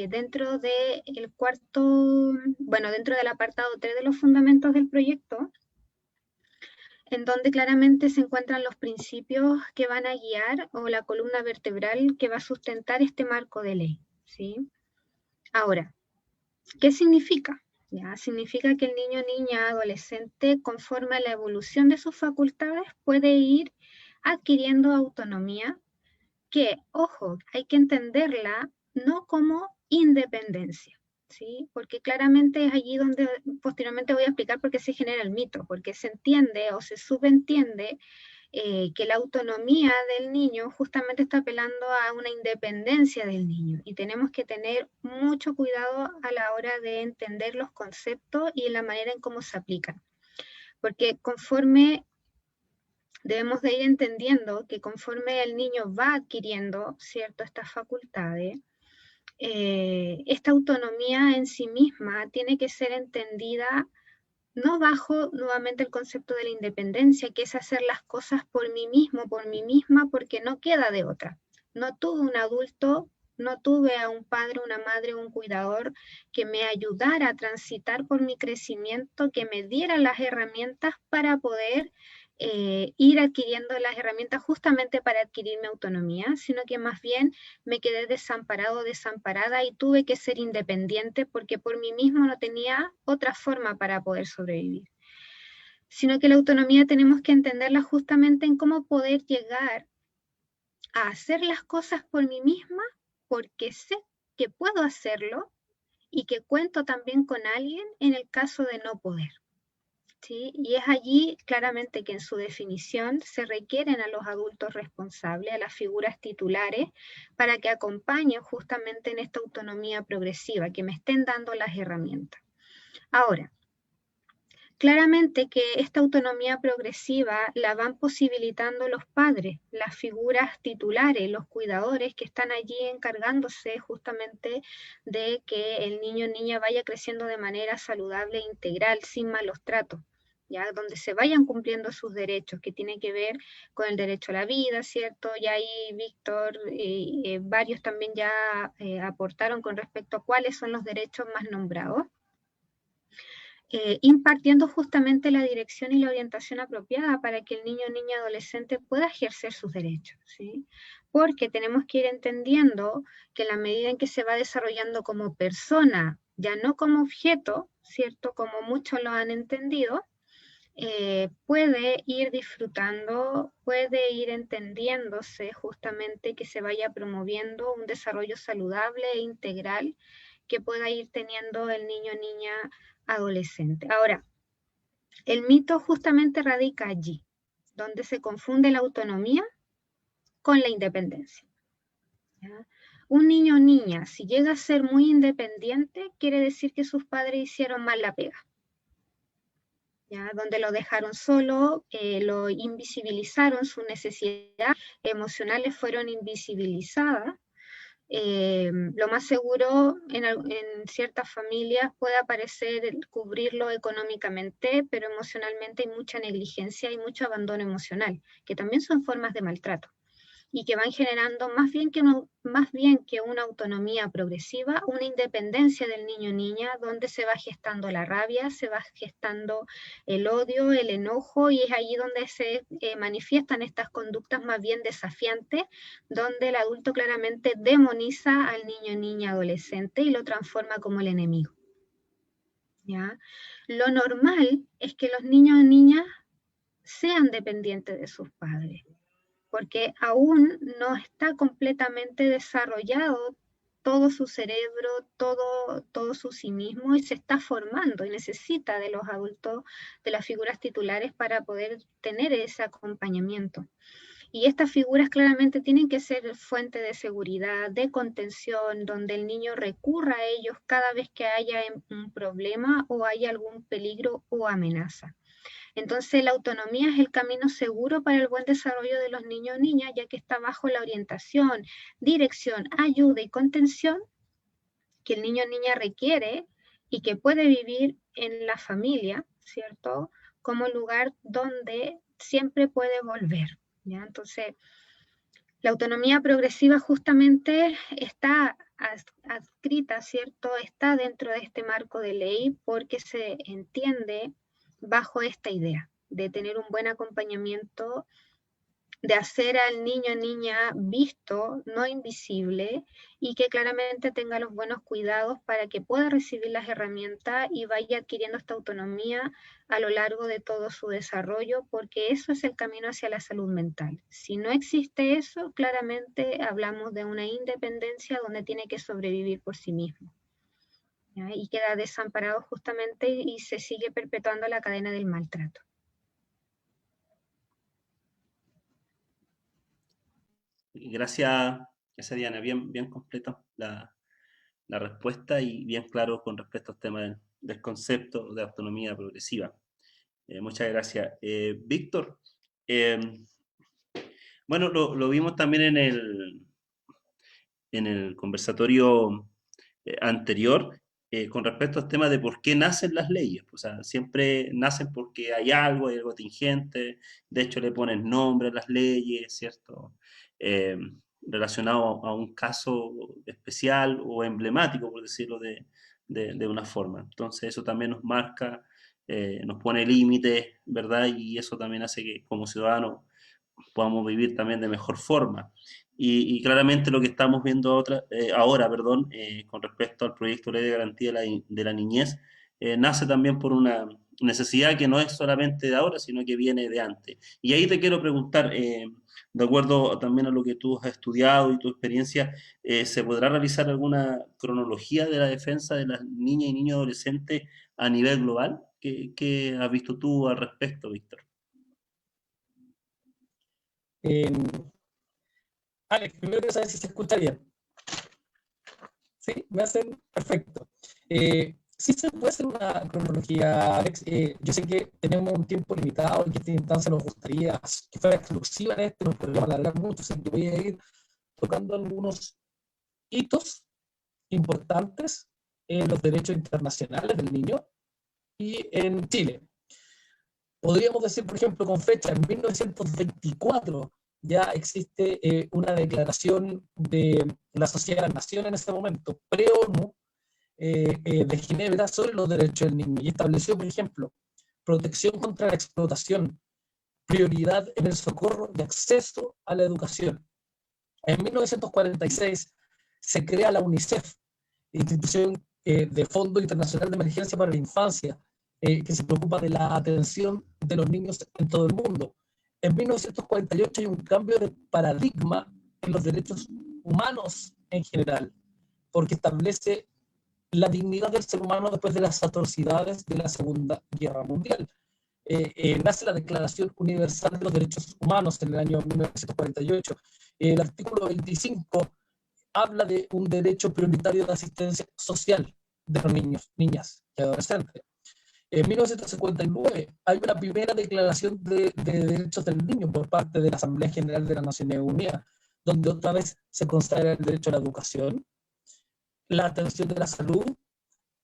dentro del dentro del apartado 3 de los fundamentos del proyecto, en donde claramente se encuentran los principios que van a guiar o la columna vertebral que va a sustentar este marco de ley, ¿sí? Ahora, ¿qué significa? ¿Ya? Significa que el niño, niña, adolescente, conforme a la evolución de sus facultades, puede ir adquiriendo autonomía, que, ojo, hay que entenderla no como independencia, ¿sí? Porque claramente es allí donde posteriormente voy a explicar por qué se genera el mito, porque se entiende o se subentiende que la autonomía del niño justamente está apelando a una independencia del niño, y tenemos que tener mucho cuidado a la hora de entender los conceptos y la manera en cómo se aplican, porque debemos de ir entendiendo que conforme el niño va adquiriendo, ¿cierto?, estas facultades, esta autonomía en sí misma tiene que ser entendida no bajo nuevamente el concepto de la independencia, que es hacer las cosas por mí mismo, por mí misma, porque no queda de otra. No tuve un adulto, no tuve a un padre, una madre, un cuidador que me ayudara a transitar por mi crecimiento, que me diera las herramientas para poder ir adquiriendo las herramientas justamente para adquirir mi autonomía, sino que más bien me quedé desamparado, desamparada, y tuve que ser independiente porque por mí mismo no tenía otra forma para poder sobrevivir. Sino que la autonomía tenemos que entenderla justamente en cómo poder llegar a hacer las cosas por mí misma, porque sé que puedo hacerlo y que cuento también con alguien en el caso de no poder. ¿Sí? Y es allí claramente que en su definición se requieren a los adultos responsables, a las figuras titulares, para que acompañen justamente en esta autonomía progresiva, que me estén dando las herramientas. Ahora, claramente que esta autonomía progresiva la van posibilitando los padres, las figuras titulares, los cuidadores que están allí encargándose justamente de que el niño o niña vaya creciendo de manera saludable e integral, sin malos tratos. ¿Ya? Donde se vayan cumpliendo sus derechos, que tienen que ver con el derecho a la vida, ¿cierto? Y ahí Víctor y varios también ya aportaron con respecto a cuáles son los derechos más nombrados, impartiendo justamente la dirección y la orientación apropiada para que el niño, niña, adolescente pueda ejercer sus derechos, ¿sí? Porque tenemos que ir entendiendo que la medida en que se va desarrollando como persona, ya no como objeto, ¿cierto? Como muchos lo han entendido, puede ir disfrutando, puede ir entendiéndose justamente que se vaya promoviendo un desarrollo saludable e integral que pueda ir teniendo el niño, niña, adolescente. Ahora, el mito justamente radica allí, donde se confunde la autonomía con la independencia. ¿Ya? Un niño o niña, si llega a ser muy independiente, quiere decir que sus padres hicieron mal la pega. ¿Ya? Donde lo dejaron solo, lo invisibilizaron, sus necesidades emocionales fueron invisibilizadas, lo más seguro en ciertas familias puede aparecer cubrirlo económicamente, pero emocionalmente hay mucha negligencia y mucho abandono emocional, que también son formas de maltrato, y que van generando más bien que una autonomía progresiva, una independencia del niño o niña, donde se va gestando la rabia, se va gestando el odio, el enojo, y es allí donde se manifiestan estas conductas más bien desafiantes, donde el adulto claramente demoniza al niño, niña, adolescente y lo transforma como el enemigo. ¿Ya? Lo normal es que los niños o niñas sean dependientes de sus padres, porque aún no está completamente desarrollado todo su cerebro, todo su sí mismo, y se está formando y necesita de los adultos, de las figuras titulares para poder tener ese acompañamiento. Y estas figuras claramente tienen que ser fuente de seguridad, de contención, donde el niño recurra a ellos cada vez que haya un problema o haya algún peligro o amenaza. Entonces, la autonomía es el camino seguro para el buen desarrollo de los niños o niñas, ya que está bajo la orientación, dirección, ayuda y contención que el niño o niña requiere y que puede vivir en la familia, ¿cierto? Como lugar donde siempre puede volver, ¿ya? Entonces, la autonomía progresiva justamente está adscrita, ¿cierto? Está dentro de este marco de ley porque se entiende bajo esta idea de tener un buen acompañamiento, de hacer al niño o niña visto, no invisible, y que claramente tenga los buenos cuidados para que pueda recibir las herramientas y vaya adquiriendo esta autonomía a lo largo de todo su desarrollo, porque eso es el camino hacia la salud mental. Si no existe eso, claramente hablamos de una independencia donde tiene que sobrevivir por sí mismo, ¿ya? Y queda desamparado justamente y se sigue perpetuando la cadena del maltrato. Gracias, Diana, bien completa la respuesta y bien claro con respecto al tema del concepto de autonomía progresiva. Muchas gracias. Víctor, bueno, lo vimos también en el conversatorio anterior, con respecto al tema de por qué nacen las leyes. O sea, siempre nacen porque hay algo contingente, de hecho le ponen nombre a las leyes, ¿cierto? Eh, Relacionado a un caso especial o emblemático, por decirlo de una forma. Entonces eso también nos marca, nos pone límites, ¿verdad? Y eso también hace que como ciudadanos podamos vivir también de mejor forma. Y claramente lo que estamos viendo ahora, con respecto al proyecto de ley de garantía de la niñez, nace también por una necesidad que no es solamente de ahora, sino que viene de antes. Y ahí te quiero preguntar, de acuerdo también a lo que tú has estudiado y tu experiencia, ¿se podrá realizar alguna cronología de la defensa de las niñas y niños adolescentes a nivel global? ¿Qué has visto tú al respecto, Víctor? Alex, primero quiero saber si se escucha bien. ¿Sí? ¿Me hacen? Perfecto. Sí se puede hacer una cronología, Alex. Yo sé que tenemos un tiempo limitado y que esta instancia nos gustaría que fuera exclusiva en esto, nos podemos alargar mucho, así que voy a ir tocando algunos hitos importantes en los derechos internacionales del niño y en Chile. Podríamos decir, por ejemplo, con fecha en 1924, ya existe una declaración de la Sociedad de las Naciones en ese momento, pre-ONU, de Ginebra, sobre los derechos del niño, y estableció, por ejemplo, protección contra la explotación, prioridad en el socorro y acceso a la educación. En 1946 se crea la UNICEF, institución de Fondo Internacional de Emergencia para la Infancia, que se preocupa de la atención de los niños en todo el mundo. En 1948 hay un cambio de paradigma en los derechos humanos en general, porque establece la dignidad del ser humano después de las atrocidades de la Segunda Guerra Mundial. Nace la Declaración Universal de los Derechos Humanos en el año 1948. El artículo 25 habla de un derecho prioritario de asistencia social de los niños, niñas y adolescentes. En 1959 hay una primera declaración de derechos del niño por parte de la Asamblea General de las Naciones Unidas, donde otra vez se consagra el derecho a la educación, la atención de la salud,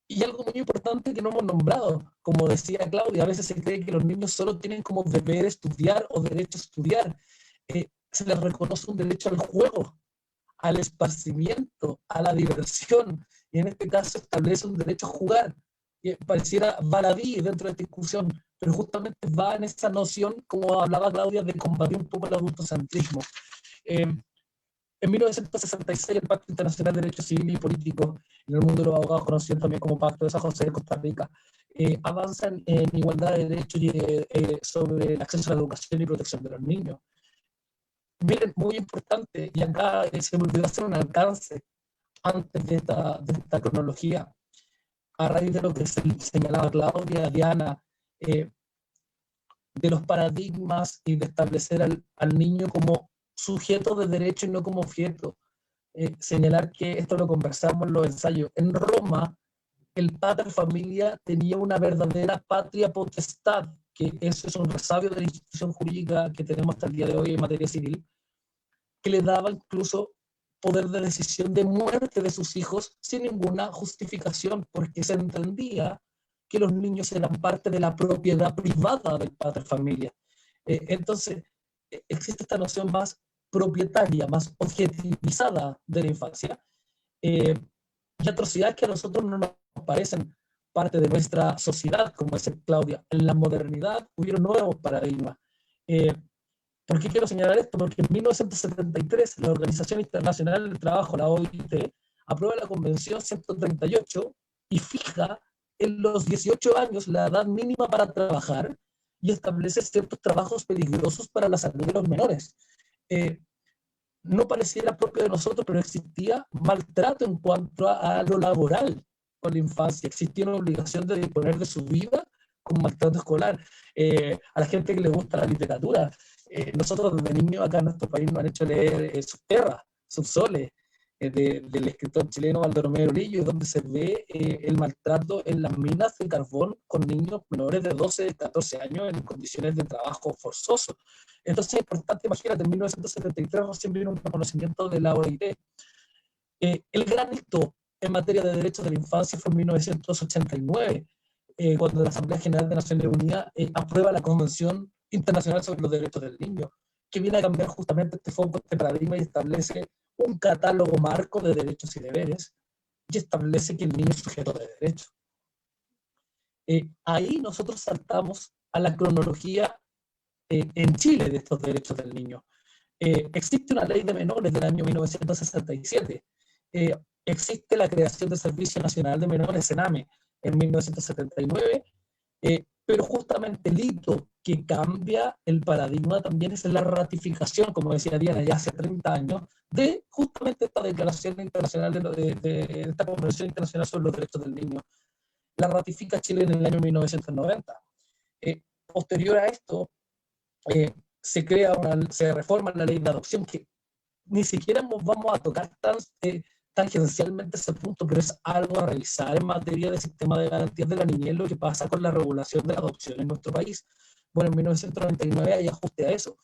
y algo muy importante que no hemos nombrado, como decía Claudia, a veces se cree que los niños solo tienen como deber estudiar o derecho a estudiar. Se les reconoce un derecho al juego, al esparcimiento, a la diversión, y en este caso establece un derecho a jugar. Y pareciera baladí dentro de esta discusión, pero justamente va en esa noción, como hablaba Claudia, de combatir un poco el adultocentrismo. En 1966, el Pacto Internacional de Derechos Civiles y Políticos, en el mundo de los abogados conocido también como Pacto de San José de Costa Rica, avanzan en igualdad de derechos sobre el acceso a la educación y protección de los niños. Miren, muy importante, y acá se me olvidó hacer un alcance antes de esta cronología, a raíz de lo que señalaba Claudia, Diana, de los paradigmas y de establecer al niño como sujeto de derecho y no como objeto. Señalar que esto lo conversamos en los ensayos. En Roma, el pater familia tenía una verdadera patria potestad, que eso es un resabio de la institución jurídica que tenemos hasta el día de hoy en materia civil, que le daba incluso poder de decisión de muerte de sus hijos sin ninguna justificación, porque se entendía que los niños eran parte de la propiedad privada del pater familia. Entonces, existe esta noción más propietaria, más objetivizada de la infancia, y atrocidades que a nosotros no nos parecen parte de nuestra sociedad, como dice Claudia. En la modernidad hubieron nuevos paradigmas. ¿Por qué quiero señalar esto? Porque en 1973 la Organización Internacional del Trabajo, la OIT, aprueba la Convención 138 y fija en los 18 años la edad mínima para trabajar y establece ciertos trabajos peligrosos para la salud de los menores. No pareciera propio de nosotros, pero existía maltrato en cuanto a lo laboral con la infancia. Existía una obligación de disponer de su vida con maltrato escolar. A la gente que le gusta la literatura, nosotros desde niños acá en nuestro país nos han hecho leer Subterra, Subsoles, del escritor chileno Baldomero Lillo, donde se ve el maltrato en las minas de carbón con niños menores de 12, 14 años en condiciones de trabajo forzoso. Entonces es importante, imagínate, en 1973 recién vino un reconocimiento de la OIT. El gran hito en materia de derechos de la infancia fue en 1989, cuando la Asamblea General de Naciones Unidas aprueba la Convención Internacional sobre los Derechos del Niño, que viene a cambiar justamente este foco, este paradigma, y establece un catálogo marco de derechos y deberes, y establece que el niño es sujeto de derechos. Ahí nosotros saltamos a la cronología en Chile de estos derechos del niño. Existe una ley de menores del año 1967. Existe la creación del Servicio Nacional de Menores, SENAME, en 1979, pero justamente el hito que cambia el paradigma también es la ratificación, como decía Diana, ya hace 30 años, de justamente esta Declaración Internacional de esta Convención Internacional sobre los Derechos del Niño. La ratifica Chile en el año 1990. Posterior a esto, se reforma la ley de adopción, que ni siquiera vamos a tocar tangencialmente ese punto, pero es algo a revisar en materia de sistema de garantías de la niñez, lo que pasa con la regulación de la adopción en nuestro país. Bueno, en 1999 hay ajuste a eso.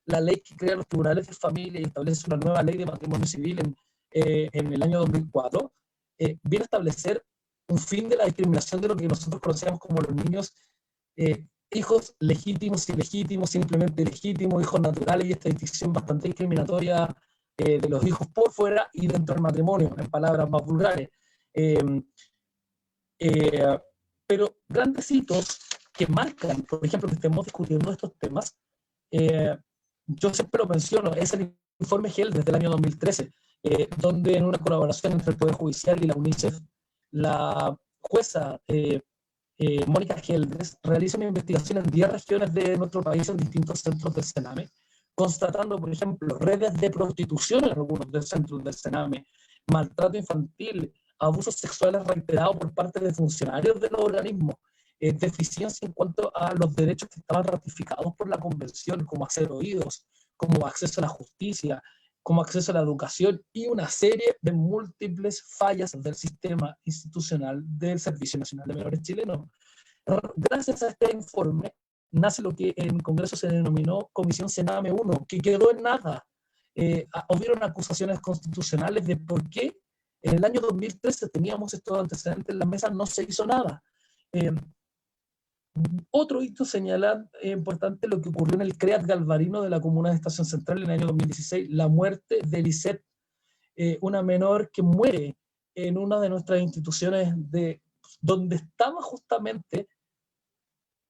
La ley que crea los tribunales de familia y establece una nueva ley de matrimonio civil en el año 2004, viene a establecer un fin de la discriminación de lo que nosotros conocemos como los niños, hijos legítimos, ilegítimos, simplemente legítimos, hijos naturales, y esta distinción bastante discriminatoria de los hijos por fuera y dentro del matrimonio, en palabras más vulgares. Pero grandes hitos que marcan, por ejemplo, que estemos discutiendo estos temas, yo siempre lo menciono, es el informe GEL desde el año 2013, donde en una colaboración entre el Poder Judicial y la UNICEF, la jueza Mónica Geldres realiza una investigación en 10 regiones de nuestro país, en distintos centros del SENAME, constatando, por ejemplo, redes de prostitución en algunos de los centros del SENAME, maltrato infantil, abusos sexuales reiterados por parte de funcionarios de los organismos, deficiencia en cuanto a los derechos que estaban ratificados por la Convención, como hacer oídos, como acceso a la justicia, como acceso a la educación, y una serie de múltiples fallas del sistema institucional del Servicio Nacional de Menores chileno. Gracias a este informe nace lo que en Congreso se denominó Comisión SENAME 1, que quedó en nada. hubieron acusaciones constitucionales de por qué en el año 2013 teníamos estos antecedentes en la mesa, no se hizo nada. Otro hito señalar importante lo que ocurrió en el CREAT Galvarino de la comuna de Estación Central en el año 2016, la muerte de Lisette, una menor que muere en una de nuestras instituciones donde estaba justamente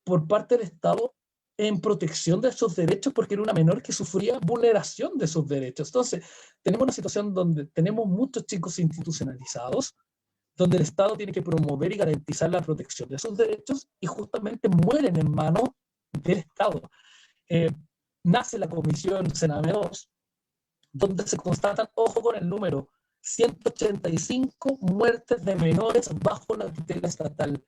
por parte del Estado en protección de sus derechos, porque era una menor que sufría vulneración de sus derechos. Entonces, tenemos una situación donde tenemos muchos chicos institucionalizados, donde el Estado tiene que promover y garantizar la protección de sus derechos y justamente mueren en manos del Estado. Nace la comisión Sename 2, donde se constatan, ojo con el número, 185 muertes de menores bajo la tutela estatal.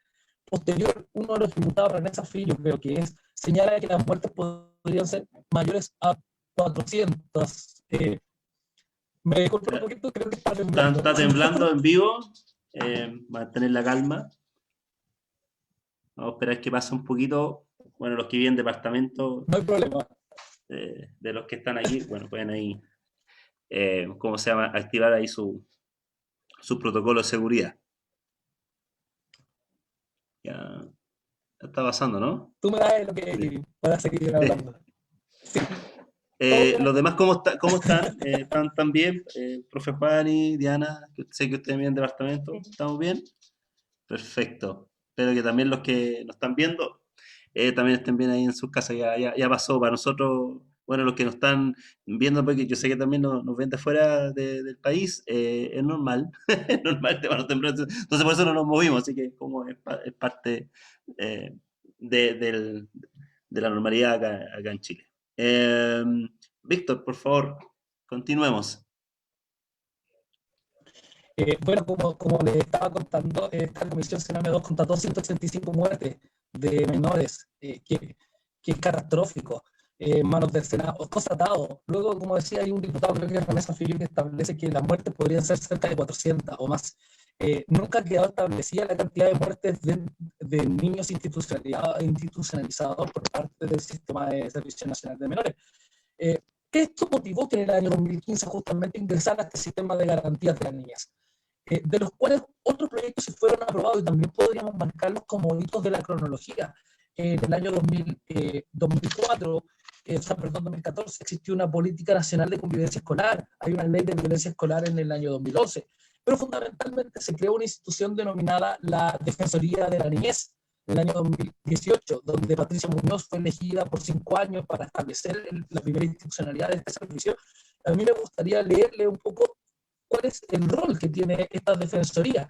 Posterior, uno de los diputados, René Zafillo, creo que es, señala que las muertes podrían ser mayores a 400. Me disculpo un poquito, creo que está temblando. Está temblando en vivo. Mantener la calma. Vamos a esperar que pase un poquito. Bueno, los que viven en departamento, no hay problema. De los que están aquí, bueno, pueden ahí, ¿cómo se llama? Activar ahí su protocolo de seguridad. Ya está pasando, ¿no? Tú me das lo que para seguir hablando. Sí. Los demás, ¿cómo están? ¿Están bien? Profe Juan y Diana, sé que ustedes viven en departamento. ¿Estamos bien? Perfecto. Espero que también los que nos están viendo también estén bien ahí en sus casas. Ya pasó para nosotros, bueno, los que nos están viendo, porque yo sé que también nos ven de fuera del país, es normal, es normal te van a temblar. Entonces por eso no nos movimos, así que como es parte de la normalidad acá en Chile. Víctor, por favor, continuemos. Bueno, como les estaba contando, esta comisión Sename 2 constató 185 muertes de menores, que es catastrófico, manos del Senado, constatado. Luego, como decía, hay un diputado, creo que es René Zafillo, que establece que las muertes podrían ser cerca de 400 o más. Nunca ha quedado establecida la cantidad de muertes de niños institucionalizados por parte del Sistema de Servicio Nacional de Menores. Esto motivó que en el año 2015 justamente ingresara este sistema de garantías de la niñez, de los cuales otros proyectos se fueron aprobados y también podríamos marcarlos como hitos de la cronología. En el año 2014 existió una política nacional de convivencia escolar, hay una ley de violencia escolar en el año 2011, pero fundamentalmente se creó una institución denominada la Defensoría de la Niñez en el año 2018, donde Patricia Muñoz fue elegida por 5 años para establecer la primera institucionalidad de este servicio. A mí me gustaría leerle un poco cuál es el rol que tiene esta Defensoría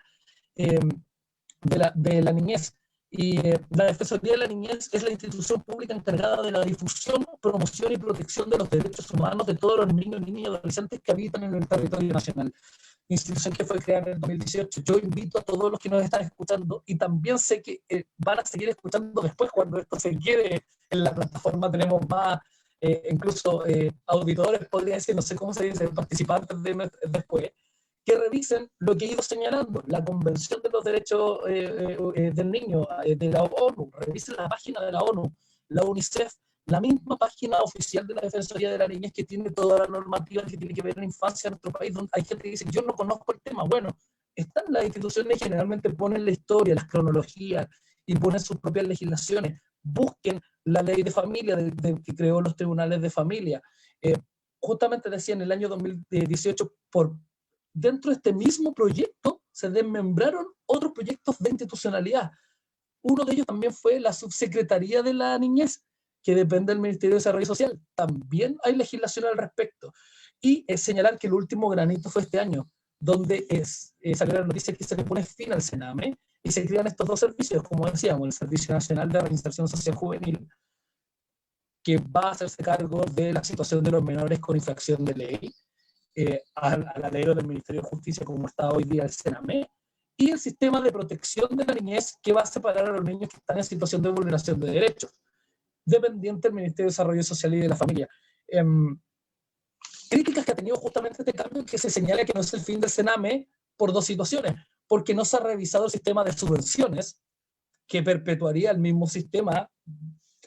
de la niñez. Y la Defensoría de la Niñez es la institución pública encargada de la difusión, promoción y protección de los derechos humanos de todos los niños, niñas y adolescentes que habitan en el territorio nacional. Institución que fue creada en el 2018. Yo invito a todos los que nos están escuchando, y también sé que van a seguir escuchando después cuando esto se quede en la plataforma. Tenemos más, incluso auditores, podría decir, no sé cómo se dice, participantes después, que revisen lo que he ido señalando, la Convención de los Derechos del Niño de la ONU, revisen la página de la ONU, la UNICEF, la misma página oficial de la Defensoría de la Niñez, que tiene toda la normativa que tiene que ver con la infancia en nuestro país, donde hay gente que dice, yo no conozco el tema. Bueno, están las instituciones que generalmente ponen la historia, las cronologías, y ponen sus propias legislaciones. Busquen la ley de familia que creó los tribunales de familia. Justamente decía, en el año 2018, dentro de este mismo proyecto, se desmembraron otros proyectos de institucionalidad. Uno de ellos también fue la Subsecretaría de la Niñez, que depende del Ministerio de Desarrollo Social. También hay legislación al respecto. Y señalar que el último granito fue este año, donde salió la noticia que se le pone fin al Sename y se crean estos dos servicios, como decíamos, el Servicio Nacional de Reinserción Social Juvenil, que va a hacerse cargo de la situación de los menores con infracción de ley, al alero del Ministerio de Justicia, como está hoy día el Sename, y el Sistema de Protección de la Niñez, que va a separar a los niños que están en situación de vulneración de derechos, dependiente del Ministerio de Desarrollo Social y de la Familia. Críticas que ha tenido justamente este cambio, que se señala que no es el fin del Sename por dos situaciones, porque no se ha revisado el sistema de subvenciones, que perpetuaría el mismo sistema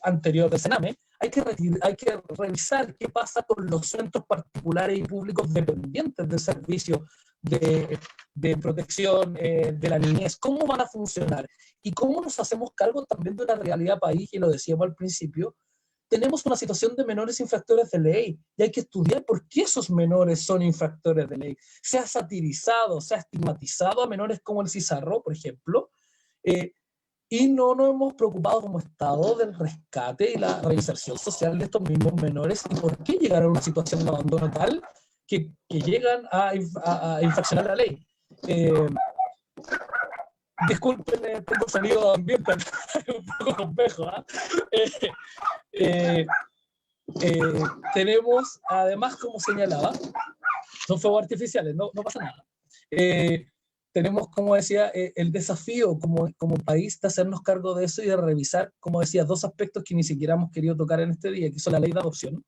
anterior del Sename, hay que revisar qué pasa con los centros particulares y públicos dependientes del servicio de protección de la niñez, cómo van a funcionar y cómo nos hacemos cargo también de una realidad país, y lo decíamos al principio. Tenemos una situación de menores infractores de ley y hay que estudiar por qué esos menores son infractores de ley. Se ha satirizado, se ha estigmatizado a menores como el Cizarro, por ejemplo, y no nos hemos preocupado como Estado del rescate y la reinserción social de estos mismos menores y por qué llegaron a una situación de abandono tal que llegan a infraccionar la ley. Disculpen, tengo sonido ambiental, un poco complejo. Tenemos, además, como señalaba, son fuegos artificiales, no pasa nada. Tenemos, como decía, el desafío como país de hacernos cargo de eso y de revisar, como decía, dos aspectos que ni siquiera hemos querido tocar en este día, que son la ley de adopción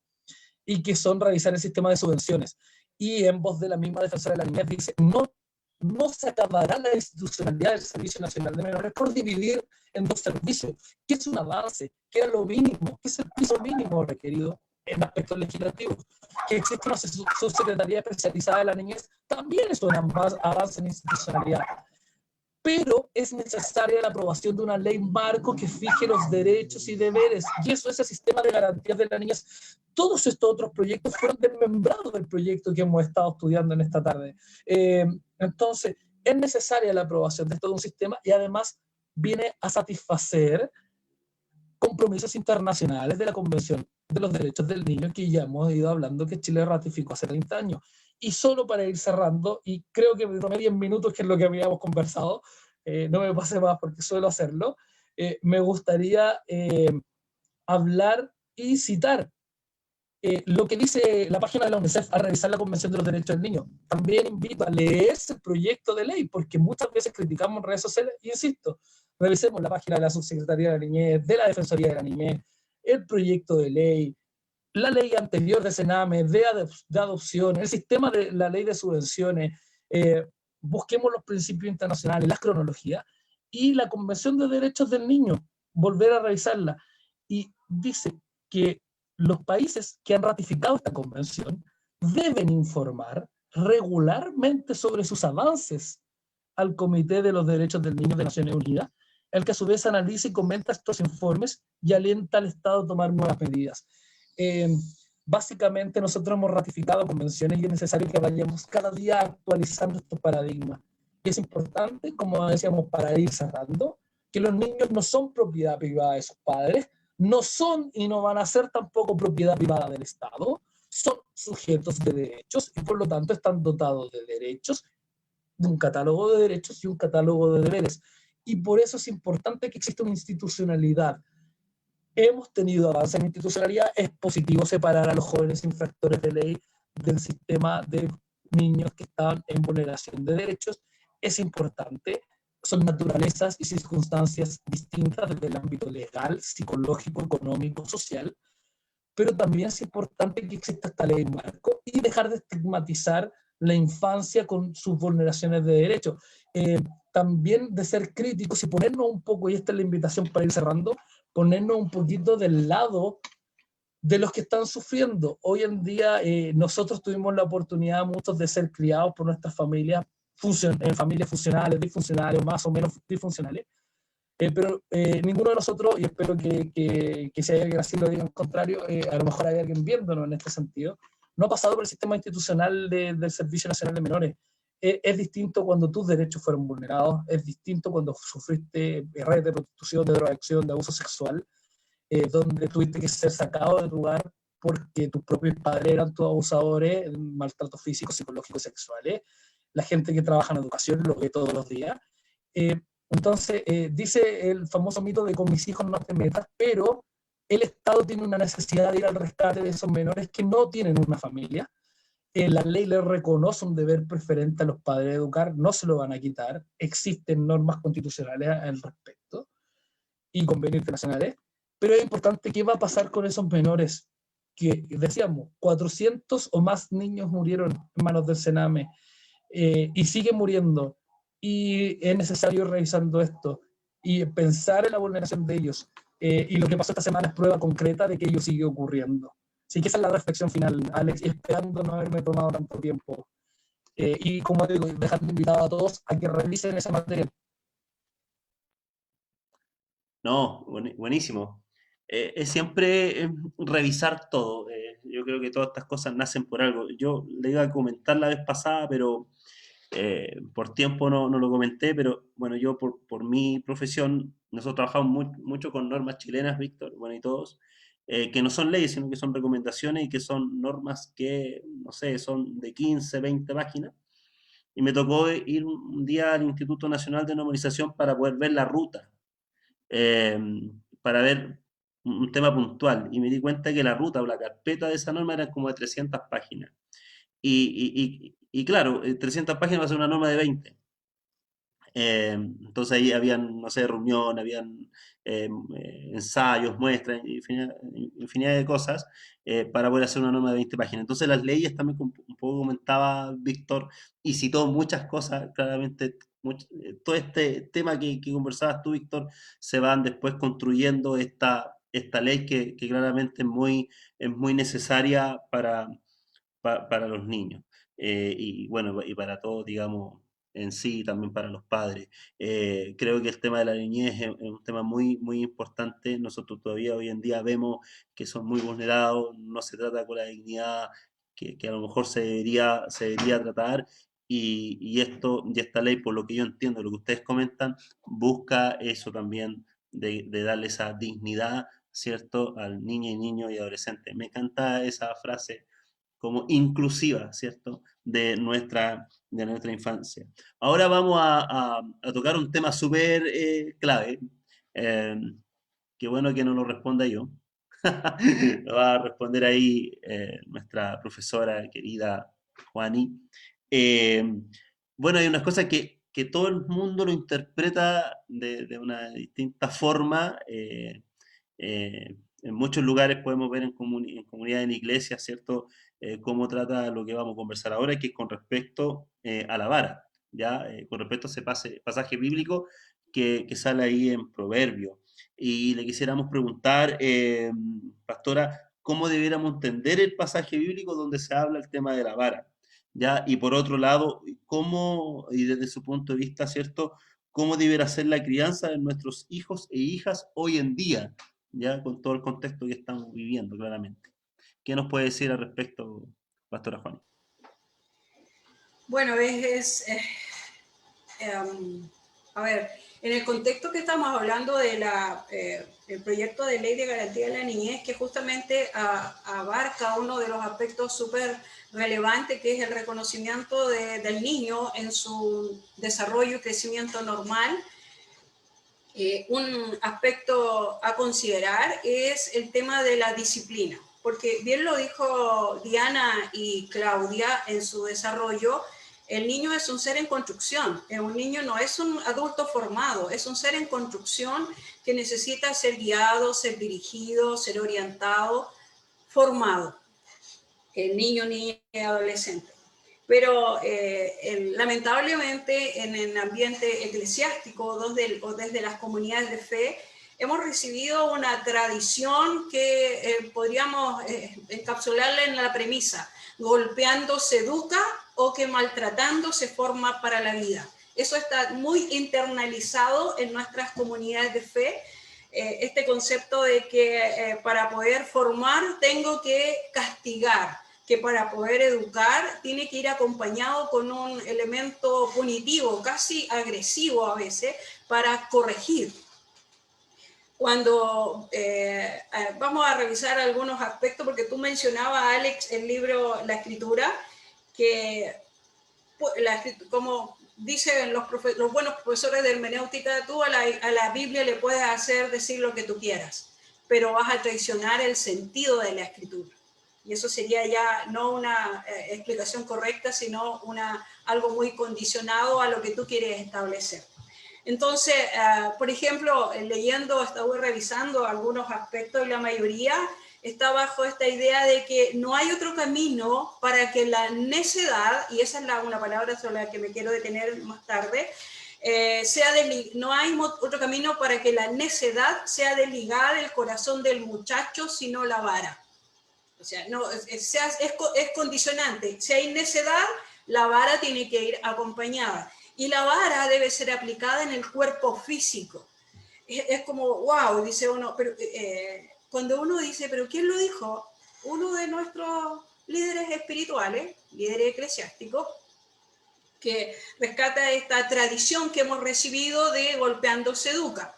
y que son revisar el sistema de subvenciones. Y en voz de la misma defensora de la niñez dice, no se acabará la institucionalidad del Servicio Nacional de Menores por dividir en dos servicios, que es un avance, que era lo mínimo, que es el piso mínimo requerido en aspectos legislativos. Que existe una subsecretaría especializada de la niñez también es un avance en institucionalidad. Pero es necesaria la aprobación de una ley marco que fije los derechos y deberes, y eso es el sistema de garantías de la niñez. Todos estos otros proyectos fueron desmembrados del proyecto que hemos estado estudiando en esta tarde. Entonces, es necesaria la aprobación de todo un sistema y además viene a satisfacer compromisos internacionales de la Convención de los Derechos del Niño que ya hemos ido hablando que Chile ratificó hace 30 años. Y solo para ir cerrando, y creo que me tomé 10 minutos, que es lo que habíamos conversado, no me pase más porque suelo hacerlo, me gustaría hablar y citar lo que dice la página de la UNICEF a revisar la Convención de los Derechos del Niño. También invito a leerse el proyecto de ley, porque muchas veces criticamos en redes sociales, y insisto, revisemos la página de la Subsecretaría de la Niñez, de la Defensoría de la Niñez, el proyecto de ley, la ley anterior de Sename, de adopción, el sistema de la ley de subvenciones, busquemos los principios internacionales, las cronologías, y la Convención de Derechos del Niño, volver a revisarla. Y dice que los países que han ratificado esta convención deben informar regularmente sobre sus avances al Comité de los Derechos del Niño de Naciones Unidas, el que a su vez analiza y comenta estos informes y alienta al Estado a tomar nuevas medidas. Básicamente nosotros hemos ratificado convenciones y es necesario que vayamos cada día actualizando estos paradigmas. Y es importante, como decíamos, para ir cerrando, que los niños no son propiedad privada de sus padres, no son y no van a ser tampoco propiedad privada del Estado, son sujetos de derechos y por lo tanto están dotados de derechos, de un catálogo de derechos y un catálogo de deberes. Y por eso es importante que exista una institucionalidad. Hemos tenido avance en institucionalidad, es positivo separar a los jóvenes infractores de ley del sistema de niños que están en vulneración de derechos, es importante. Son naturalezas y circunstancias distintas desde el ámbito legal, psicológico, económico, social, pero también es importante que exista esta ley marco y dejar de estigmatizar la infancia con sus vulneraciones de derechos. También de ser críticos y ponernos un poco, y esta es la invitación para ir cerrando, ponernos un poquito del lado de los que están sufriendo. Hoy en día nosotros tuvimos la oportunidad muchos de ser criados por nuestras familias, en familias funcionales, disfuncionales o más o menos disfuncionales, pero ninguno de nosotros, y espero que si hay alguien así lo diga en contrario, a lo mejor hay alguien viéndonos en este sentido, no ha pasado por el sistema institucional del Servicio Nacional de Menores. Es distinto cuando tus derechos fueron vulnerados, es distinto cuando sufriste redes de prostitución, de drogadicción, de abuso sexual, donde tuviste que ser sacado de tu hogar porque tus propios padres eran tus abusadores, maltratos físicos, psicológicos, sexuales. La gente que trabaja en educación lo ve todos los días. Entonces, dice el famoso mito de con mis hijos no te metas, pero el Estado tiene una necesidad de ir al rescate de esos menores que no tienen una familia. La ley le reconoce un deber preferente a los padres de educar, no se lo van a quitar, existen normas constitucionales al respecto y convenios internacionales, pero es importante qué va a pasar con esos menores que, decíamos, 400 o más niños murieron en manos del Sename y siguen muriendo, y es necesario revisando esto y pensar en la vulneración de ellos. y lo que pasó esta semana es prueba concreta de que ello sigue ocurriendo. Así que esa es la reflexión final, Alex, y esperando no haberme tomado tanto tiempo. Y como digo, dejando invitado a todos a que revisen ese material. No, buenísimo. Es siempre revisar todo. Yo creo que todas estas cosas nacen por algo. Yo le iba a comentar la vez pasada, pero por tiempo no lo comenté, pero bueno, yo por mi profesión, nosotros trabajamos mucho con normas chilenas, Víctor, bueno, y todos, que no son leyes, sino que son recomendaciones y que son normas que, no sé, son de 15, 20 páginas. Y me tocó ir un día al Instituto Nacional de Normalización para poder ver la ruta, eh, para ver un tema puntual. Y me di cuenta que la ruta o la carpeta de esa norma era como de 300 páginas. Y claro, 300 páginas va a ser una norma de 20. Entonces ahí habían, no sé, reunión, habían ensayos, muestras, infinidad de cosas para poder hacer una norma de 20 páginas. Entonces las leyes también, un poco comentaba Víctor, y citó muchas cosas, claramente, todo este tema que conversabas tú, Víctor, se van después construyendo esta ley que claramente es muy necesaria para los niños. Y bueno, y para todos, digamos, en sí, también para los padres. Creo que el tema de la niñez es un tema muy importante. Nosotros todavía hoy en día vemos que son muy vulnerados, no se trata con la dignidad que a lo mejor se debería tratar. Y esta ley, por lo que yo entiendo, lo que ustedes comentan, busca eso también, de darle esa dignidad, ¿cierto?, al niño y adolescente. Me encanta esa frase como inclusiva, ¿cierto?, de nuestra infancia. Ahora vamos a tocar un tema súper clave. eh, Qué bueno que no lo responda yo. Lo va a responder ahí nuestra profesora querida Juani. Eh, bueno, hay unas cosas que todo el mundo lo interpreta de una distinta forma. En muchos lugares podemos ver en comunidad, en iglesias, ¿cierto? Cómo trata lo que vamos a conversar ahora, que es con respecto a la vara, ¿ya? Con respecto a ese pasaje bíblico que sale ahí en Proverbios. Y le quisiéramos preguntar, pastora, ¿cómo debiéramos entender el pasaje bíblico donde se habla el tema de la vara? ¿Ya? Y por otro lado, ¿cómo, y desde su punto de vista, ¿cierto? ¿Cómo debiera ser la crianza de nuestros hijos e hijas hoy en día? Ya con todo el contexto que estamos viviendo, claramente. ¿Qué nos puede decir al respecto, Pastora Juan? Bueno, a ver, en el contexto que estamos hablando de el proyecto de ley de garantía de la niñez, que justamente abarca uno de los aspectos súper relevantes, que es el reconocimiento del niño en su desarrollo y crecimiento normal. Un aspecto a considerar es el tema de la disciplina, porque bien lo dijo Diana y Claudia en su desarrollo. El niño es un ser en construcción, un niño no es un adulto formado, es un ser en construcción que necesita ser guiado, ser dirigido, ser orientado, formado. El niño, niña y adolescente. Pero lamentablemente en el ambiente eclesiástico o desde las comunidades de fe, hemos recibido una tradición que podríamos encapsularla en la premisa: golpeando se educa, o que maltratando se forma para la vida. Eso está muy internalizado en nuestras comunidades de fe, este concepto de que para poder formar tengo que castigar, que para poder educar tiene que ir acompañado con un elemento punitivo, casi agresivo a veces, para corregir. Cuando vamos a revisar algunos aspectos, porque tú mencionabas, Alex, el libro La Escritura, que como dicen los buenos profesores de hermenéutica, tú a la Biblia le puedes hacer decir lo que tú quieras, pero vas a traicionar el sentido de la Escritura. Y eso sería ya no una explicación correcta, sino algo muy condicionado a lo que tú quieres establecer. Entonces, por ejemplo, estaba revisando algunos aspectos y la mayoría está bajo esta idea de que no hay otro camino para que la necedad, y esa es una palabra sobre la que me quiero detener más tarde, no hay otro camino para que la necedad sea desligada del corazón del muchacho, sino la vara. O sea, no, es condicionante. Si hay necedad, la vara tiene que ir acompañada. Y la vara debe ser aplicada en el cuerpo físico. Es como, wow, dice uno, pero cuando uno dice, pero ¿quién lo dijo? Uno de nuestros líderes espirituales, líderes eclesiásticos, que rescata esta tradición que hemos recibido de golpeando se educa.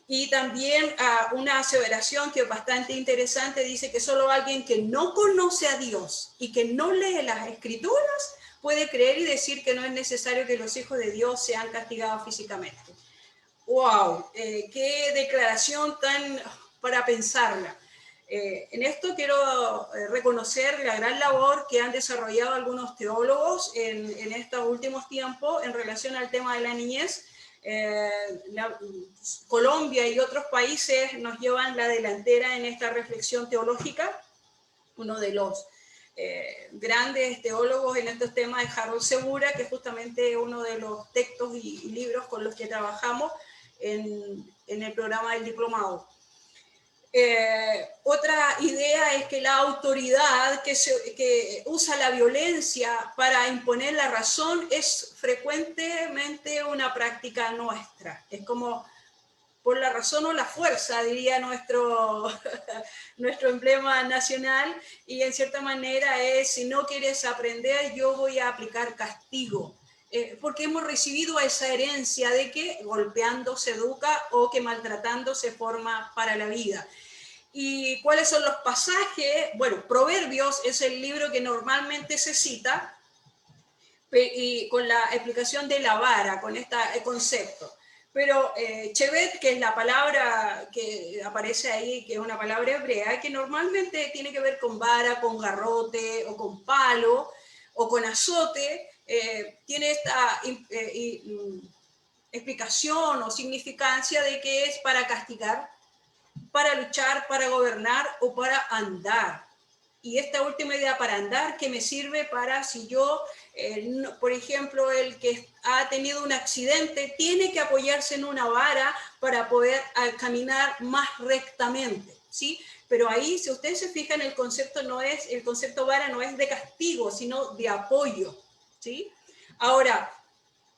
Y también una aseveración que es bastante interesante, dice que solo alguien que no conoce a Dios y que no lee las escrituras puede creer y decir que no es necesario que los hijos de Dios sean castigados físicamente. ¡Wow! ¡Qué declaración tan para pensarla! En esto quiero reconocer la gran labor que han desarrollado algunos teólogos en estos últimos tiempos en relación al tema de la niñez. Colombia y otros países nos llevan la delantera en esta reflexión teológica. Uno de los grandes teólogos en estos temas es Harold Segura, que es justamente uno de los textos y libros con los que trabajamos en el programa del diplomado. Otra idea es que la autoridad que usa la violencia para imponer la razón es frecuentemente una práctica nuestra. Es como por la razón o la fuerza, diría nuestro emblema nacional, y en cierta manera es, si no quieres aprender, yo voy a aplicar castigo. Porque hemos recibido esa herencia de que golpeando se educa o que maltratando se forma para la vida. ¿Y cuáles son los pasajes? Bueno, Proverbios es el libro que normalmente se cita, y con la explicación de la vara, con este concepto. Pero Chevet, que es la palabra que aparece ahí, que es una palabra hebrea, que normalmente tiene que ver con vara, con garrote, o con palo, o con azote, tiene esta explicación o significancia de que es para castigar, para luchar, para gobernar o para andar. Y esta última idea, para andar, que me sirve para si yo, por ejemplo, el que ha tenido un accidente, tiene que apoyarse en una vara para poder caminar más rectamente, ¿sí? Pero ahí, si ustedes se fijan, el concepto vara no es de castigo, sino de apoyo, ¿sí? Ahora,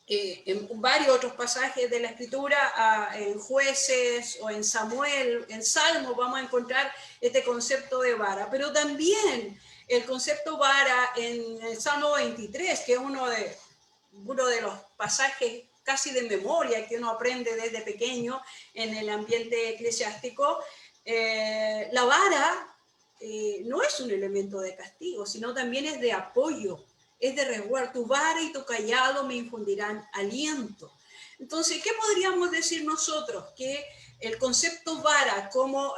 en varios otros pasajes de la Escritura, en Jueces o en Samuel, en Salmos, vamos a encontrar este concepto de vara, pero también el concepto vara en el Salmo 23, que es uno de los pasajes casi de memoria que uno aprende desde pequeño en el ambiente eclesiástico. La vara no es un elemento de castigo, sino también es de apoyo, es de resguardo. Tu vara y tu callado me infundirán aliento. Entonces, ¿qué podríamos decir nosotros? Que el concepto vara como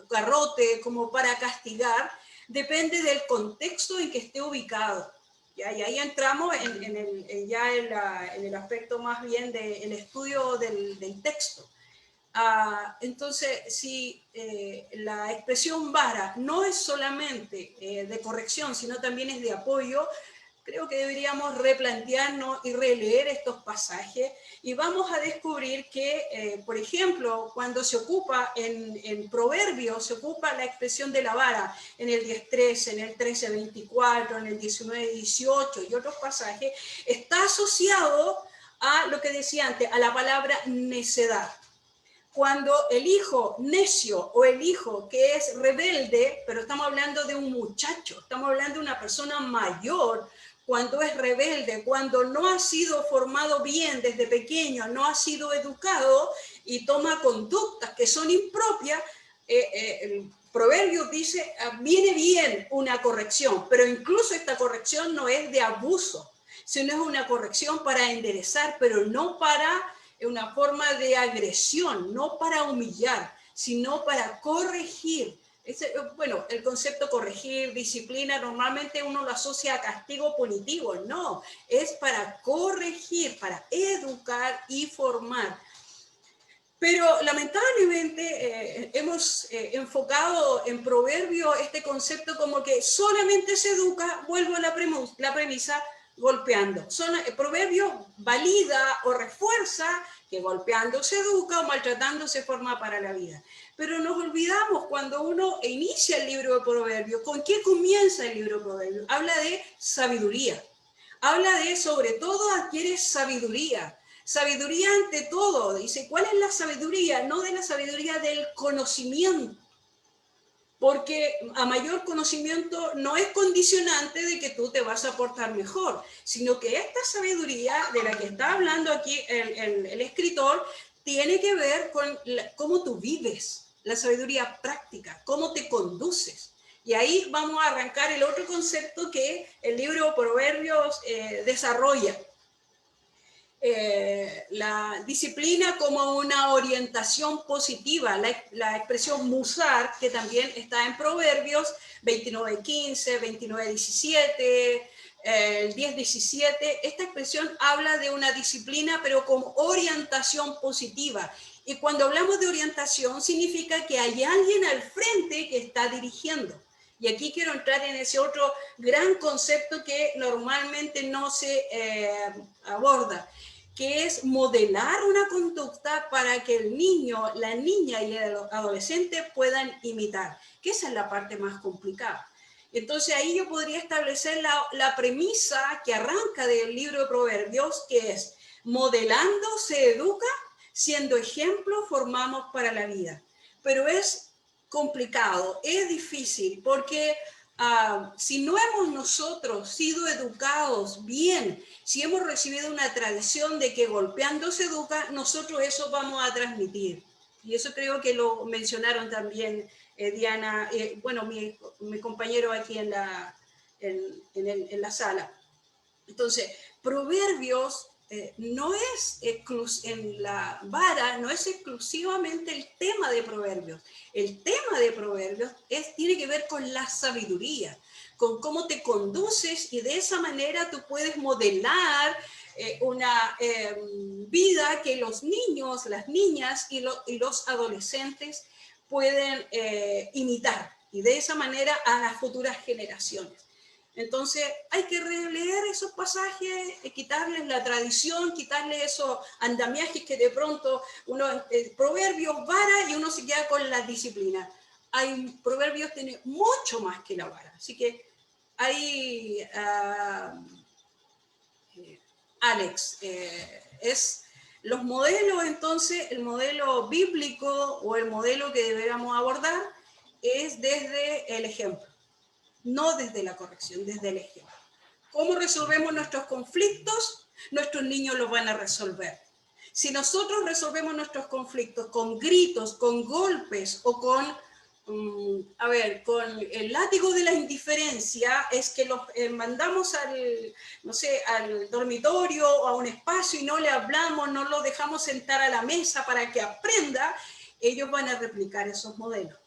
garrote, como para castigar, depende del contexto en que esté ubicado. ¿Ya? Y ahí entramos en el aspecto más bien del estudio del texto. Entonces, si la expresión vara no es solamente de corrección, sino también es de apoyo, creo que deberíamos replantearnos y releer estos pasajes, y vamos a descubrir que, por ejemplo, cuando se ocupa en Proverbios, se ocupa la expresión de la vara en el 10:13, en el 13:24, en el 19:18 y otros pasajes, está asociado a lo que decía antes, a la palabra necedad. Cuando el hijo necio o el hijo que es rebelde, pero estamos hablando de un muchacho, estamos hablando de una persona mayor, cuando es rebelde, cuando no ha sido formado bien desde pequeño, no ha sido educado y toma conductas que son impropias, el proverbio dice, viene bien una corrección, pero incluso esta corrección no es de abuso, sino es una corrección para enderezar, pero no para una forma de agresión, no para humillar, sino para corregir. Bueno, el concepto corregir, disciplina, normalmente uno lo asocia a castigo punitivo. No, es para corregir, para educar y formar. Pero lamentablemente hemos enfocado en Proverbio este concepto como que solamente se educa, vuelvo a la premisa, golpeando. Proverbios valida o refuerza que golpeando se educa o maltratando se forma para la vida. Pero nos olvidamos cuando uno inicia el libro de Proverbios, ¿con qué comienza el libro de Proverbios? Habla de sabiduría. Habla de, sobre todo, adquiere sabiduría. Sabiduría ante todo. Dice, ¿cuál es la sabiduría? No de la sabiduría del conocimiento. Porque a mayor conocimiento no es condicionante de que tú te vas a portar mejor, sino que esta sabiduría de la que está hablando aquí el escritor tiene que ver con cómo tú vives, la sabiduría práctica, cómo te conduces. Y ahí vamos a arrancar el otro concepto que el libro Proverbios desarrolla. La disciplina como una orientación positiva, la expresión musar, que también está en Proverbios 29:15, 29:17, el 10:17, esta expresión habla de una disciplina, pero como orientación positiva. Y cuando hablamos de orientación, significa que hay alguien al frente que está dirigiendo. Y aquí quiero entrar en ese otro gran concepto que normalmente no se aborda, que es modelar una conducta para que el niño, la niña y el adolescente puedan imitar, que esa es la parte más complicada. Entonces ahí yo podría establecer la premisa que arranca del libro de Proverbios, que es: modelando se educa, siendo ejemplo formamos para la vida. Pero es complicado, es difícil, porque si no hemos nosotros sido educados bien, si hemos recibido una tradición de que golpeando se educa, nosotros eso vamos a transmitir. Y eso creo que lo mencionaron también Diana, bueno, mi compañero aquí en la sala. Entonces, Proverbios no es en la vara, no es exclusivamente el tema de Proverbios. El tema de Proverbios tiene que ver con la sabiduría, con cómo te conduces, y de esa manera tú puedes modelar una vida que los niños, las niñas y los adolescentes pueden imitar, y de esa manera a las futuras generaciones. Entonces hay que releer esos pasajes, quitarles la tradición, quitarles esos andamiajes que de pronto uno, Proverbios vara y uno se queda con la disciplina. Proverbios tiene mucho más que la vara. Así que ahí, Alex, es los modelos. Entonces el modelo bíblico o el modelo que deberíamos abordar es desde el ejemplo, no desde la corrección, desde el ejemplo. ¿Cómo resolvemos nuestros conflictos? Nuestros niños los van a resolver. Si nosotros resolvemos nuestros conflictos con gritos, con golpes o con el látigo de la indiferencia, es que los mandamos al dormitorio o a un espacio y no le hablamos, no lo dejamos sentar a la mesa para que aprenda, ellos van a replicar esos modelos.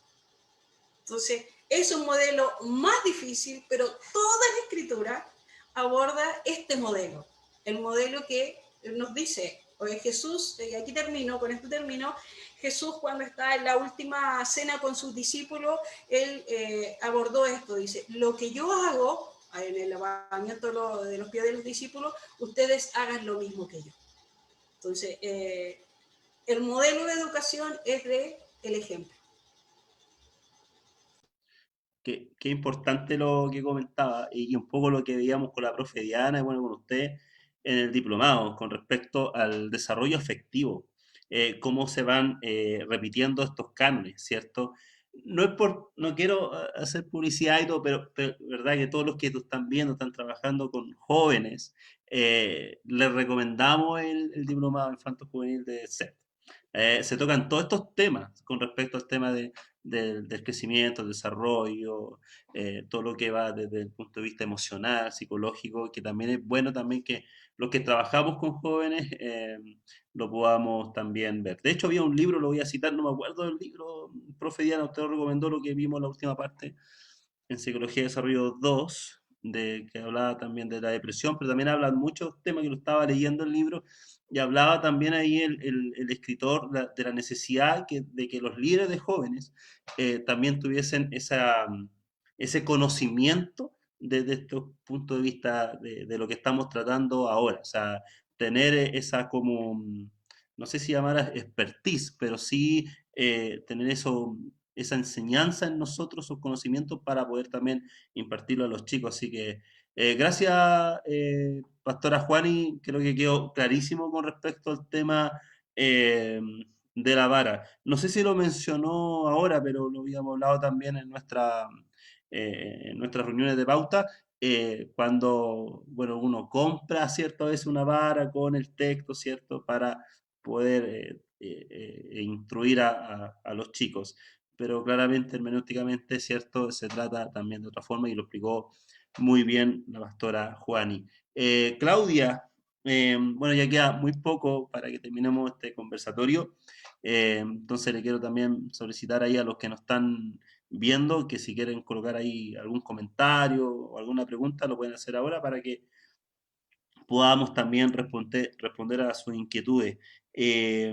Entonces, es un modelo más difícil, pero toda la escritura aborda este modelo, el modelo que nos dice, oye, Jesús, y aquí termino, con esto termino, Jesús cuando está en la última cena con sus discípulos, él abordó esto, dice, lo que yo hago en el lavamiento de los pies de los discípulos, ustedes hagan lo mismo que yo. Entonces, el modelo de educación es el ejemplo. Qué importante lo que comentaba y un poco lo que veíamos con la profe Diana y bueno, con usted en el diplomado con respecto al desarrollo afectivo, cómo se van repitiendo estos cánones, ¿cierto? No quiero hacer publicidad y todo, pero verdad que todos los que están viendo, están trabajando con jóvenes, les recomendamos el diplomado infanto juvenil de CEP. Se tocan todos estos temas con respecto al tema del crecimiento, el desarrollo, todo lo que va desde el punto de vista emocional, psicológico, que también es bueno también que los que trabajamos con jóvenes lo podamos también ver. De hecho, había un libro, lo voy a citar, no me acuerdo del libro, profe Diana, usted lo recomendó, lo que vimos en la última parte, en Psicología de Desarrollo 2, que hablaba también de la depresión, pero también habla muchos temas que lo estaba leyendo el libro, y hablaba también ahí el escritor de la necesidad de que los líderes de jóvenes también tuviesen ese conocimiento desde estos puntos de vista de lo que estamos tratando ahora. O sea, tener esa como, no sé si llamar expertise, pero sí tener eso, esa enseñanza en nosotros, esos conocimientos para poder también impartirlo a los chicos. Así que gracias, Pastora Juani, creo que quedó clarísimo con respecto al tema eh, de la vara. No sé si lo mencionó ahora, pero lo habíamos hablado también en nuestras reuniones de pauta, cuando, bueno, uno compra, ¿cierto? A veces una vara con el texto, ¿cierto? Para poder instruir a los chicos. Pero claramente, hermenéuticamente, ¿cierto? Se trata también de otra forma y lo explicó muy bien la pastora Juani. Claudia, bueno, ya queda muy poco para que terminemos este conversatorio. Entonces le quiero también solicitar ahí a los que nos están viendo que si quieren colocar ahí algún comentario o alguna pregunta, lo pueden hacer ahora para que podamos también responder a sus inquietudes. Eh,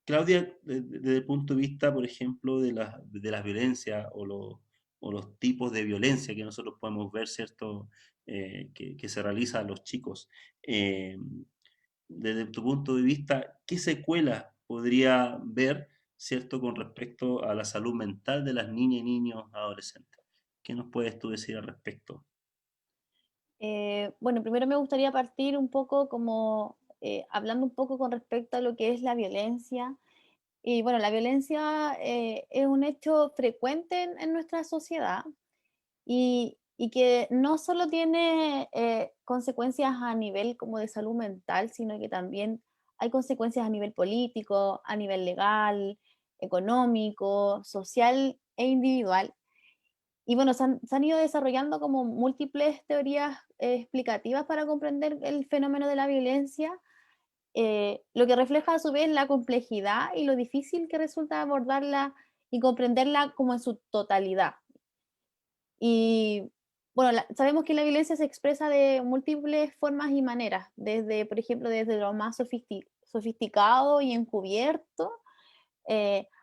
Claudia, desde el punto de vista, por ejemplo, de las violencias o los tipos de violencia que nosotros podemos ver, ¿cierto? Que se realiza a los chicos. eh, Desde tu punto de vista, ¿qué secuelas podría ver, ¿cierto?, con respecto a la salud mental de las niñas y niños adolescentes? ¿Qué nos puedes tú decir al respecto? Bueno, primero me gustaría partir un poco como hablando un poco con respecto a lo que es la violencia. Y bueno, la violencia es un hecho frecuente en nuestra sociedad y que no solo tiene consecuencias a nivel como de salud mental, sino que también hay consecuencias a nivel político, a nivel legal, económico, social e individual. Y bueno, se han ido desarrollando como múltiples teorías explicativas para comprender el fenómeno de la violencia, lo que refleja a su vez la complejidad y lo difícil que resulta abordarla y comprenderla como en su totalidad. Y bueno, sabemos que la violencia se expresa de múltiples formas y maneras, desde, por ejemplo, desde lo más sofisticado y encubierto,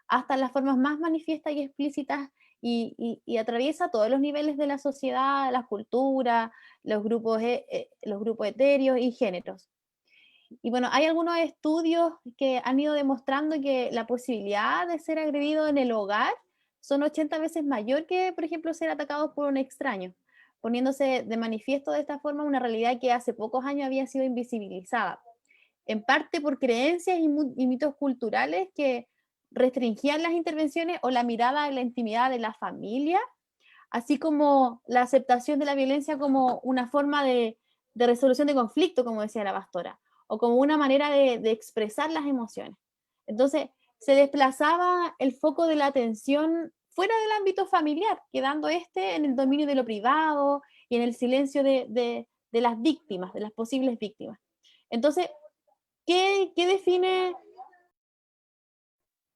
hasta las formas más manifiestas y explícitas, y atraviesa todos los niveles de la sociedad, la cultura, los grupos etéreos y géneros. Y bueno, hay algunos estudios que han ido demostrando que la posibilidad de ser agredido en el hogar son 80 veces mayor que, por ejemplo, ser atacados por un extraño, poniéndose de manifiesto de esta forma una realidad que hace pocos años había sido invisibilizada, en parte por creencias y mitos culturales que restringían las intervenciones o la mirada en la intimidad de la familia, así como la aceptación de la violencia como una forma de resolución de conflicto, como decía la pastora, o como una manera de expresar las emociones. Entonces, se desplazaba el foco de la atención fuera del ámbito familiar, quedando este en el dominio de lo privado y en el silencio de las víctimas, de las posibles víctimas. Entonces, ¿qué define,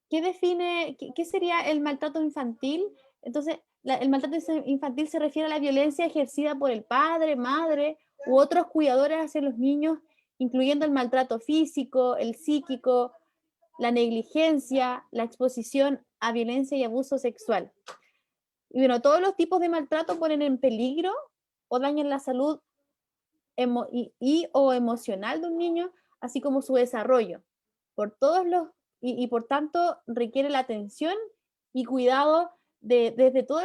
qué sería el maltrato infantil? Entonces, el maltrato infantil se refiere a la violencia ejercida por el padre, madre u otros cuidadores hacia los niños, incluyendo el maltrato físico, el psíquico, la negligencia, la exposición a violencia y abuso sexual. Y bueno, todos los tipos de maltrato ponen en peligro o dañan la salud o emocional de un niño, así como su desarrollo. Por todos los, y por tanto requiere la atención y cuidado desde todos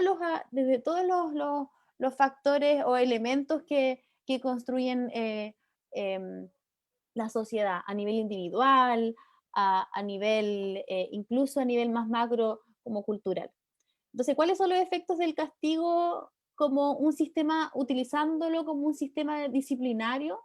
los factores o elementos que construyen la sociedad a nivel individual, a nivel, incluso a nivel más macro como cultural. Entonces, ¿cuáles son los efectos del castigo como un sistema, utilizándolo como un sistema disciplinario?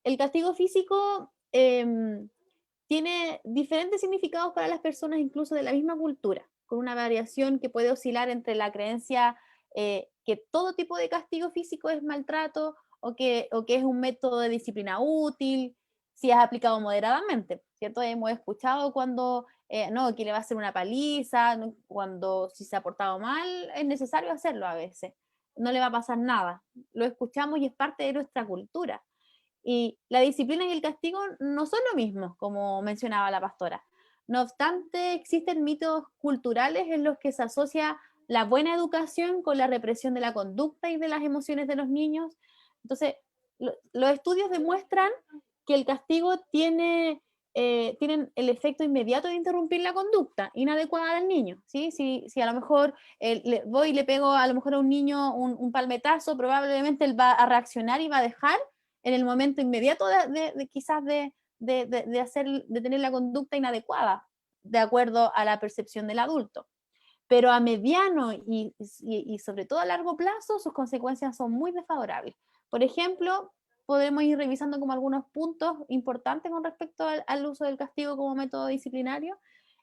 El castigo físico tiene diferentes significados para las personas, incluso de la misma cultura, con una variación que puede oscilar entre la creencia que todo tipo de castigo físico es maltrato o que es un método de disciplina útil, si es aplicado moderadamente, ¿cierto? Hemos escuchado cuando, no, que le va a hacer una paliza, ¿no? Cuando si se ha portado mal, es necesario hacerlo a veces, no le va a pasar nada. Lo escuchamos y es parte de nuestra cultura. Y la disciplina y el castigo no son lo mismo, como mencionaba la pastora. No obstante, existen mitos culturales en los que se asocia la buena educación con la represión de la conducta y de las emociones de los niños. Entonces, los estudios demuestran que el castigo tienen el efecto inmediato de interrumpir la conducta inadecuada al niño, ¿sí? Si a lo mejor voy y le pego a lo mejor a un niño un palmetazo, probablemente él va a reaccionar y va a dejar en el momento inmediato quizás de tener la conducta inadecuada, de acuerdo a la percepción del adulto. Pero a mediano y sobre todo a largo plazo, sus consecuencias son muy desfavorables. Por ejemplo, podemos ir revisando como algunos puntos importantes con respecto al uso del castigo como método disciplinario.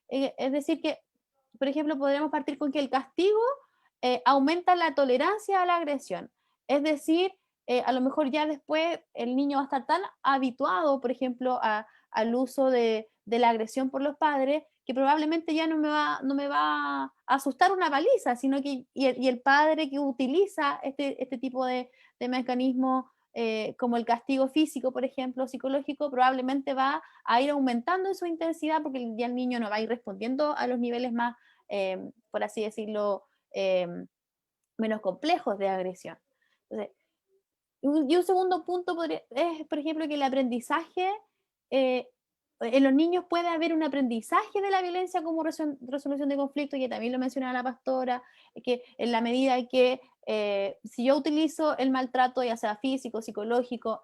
Es decir, que, por ejemplo, podríamos partir con que el castigo aumenta la tolerancia a la agresión. Es decir, a lo mejor ya después el niño va a estar tan habituado, por ejemplo, al uso de la agresión por los padres, que probablemente ya no me va a asustar una paliza, sino que y el padre que utiliza este tipo de mecanismo como el castigo físico, por ejemplo, psicológico, probablemente va a ir aumentando en su intensidad porque ya el niño no va a ir respondiendo a los niveles más, por así decirlo, menos complejos de agresión. Entonces, y un segundo punto es, por ejemplo, que el aprendizaje, en los niños puede haber un aprendizaje de la violencia como resolución de conflictos, que también lo mencionaba la pastora, que en la medida que si yo utilizo el maltrato, ya sea físico, psicológico,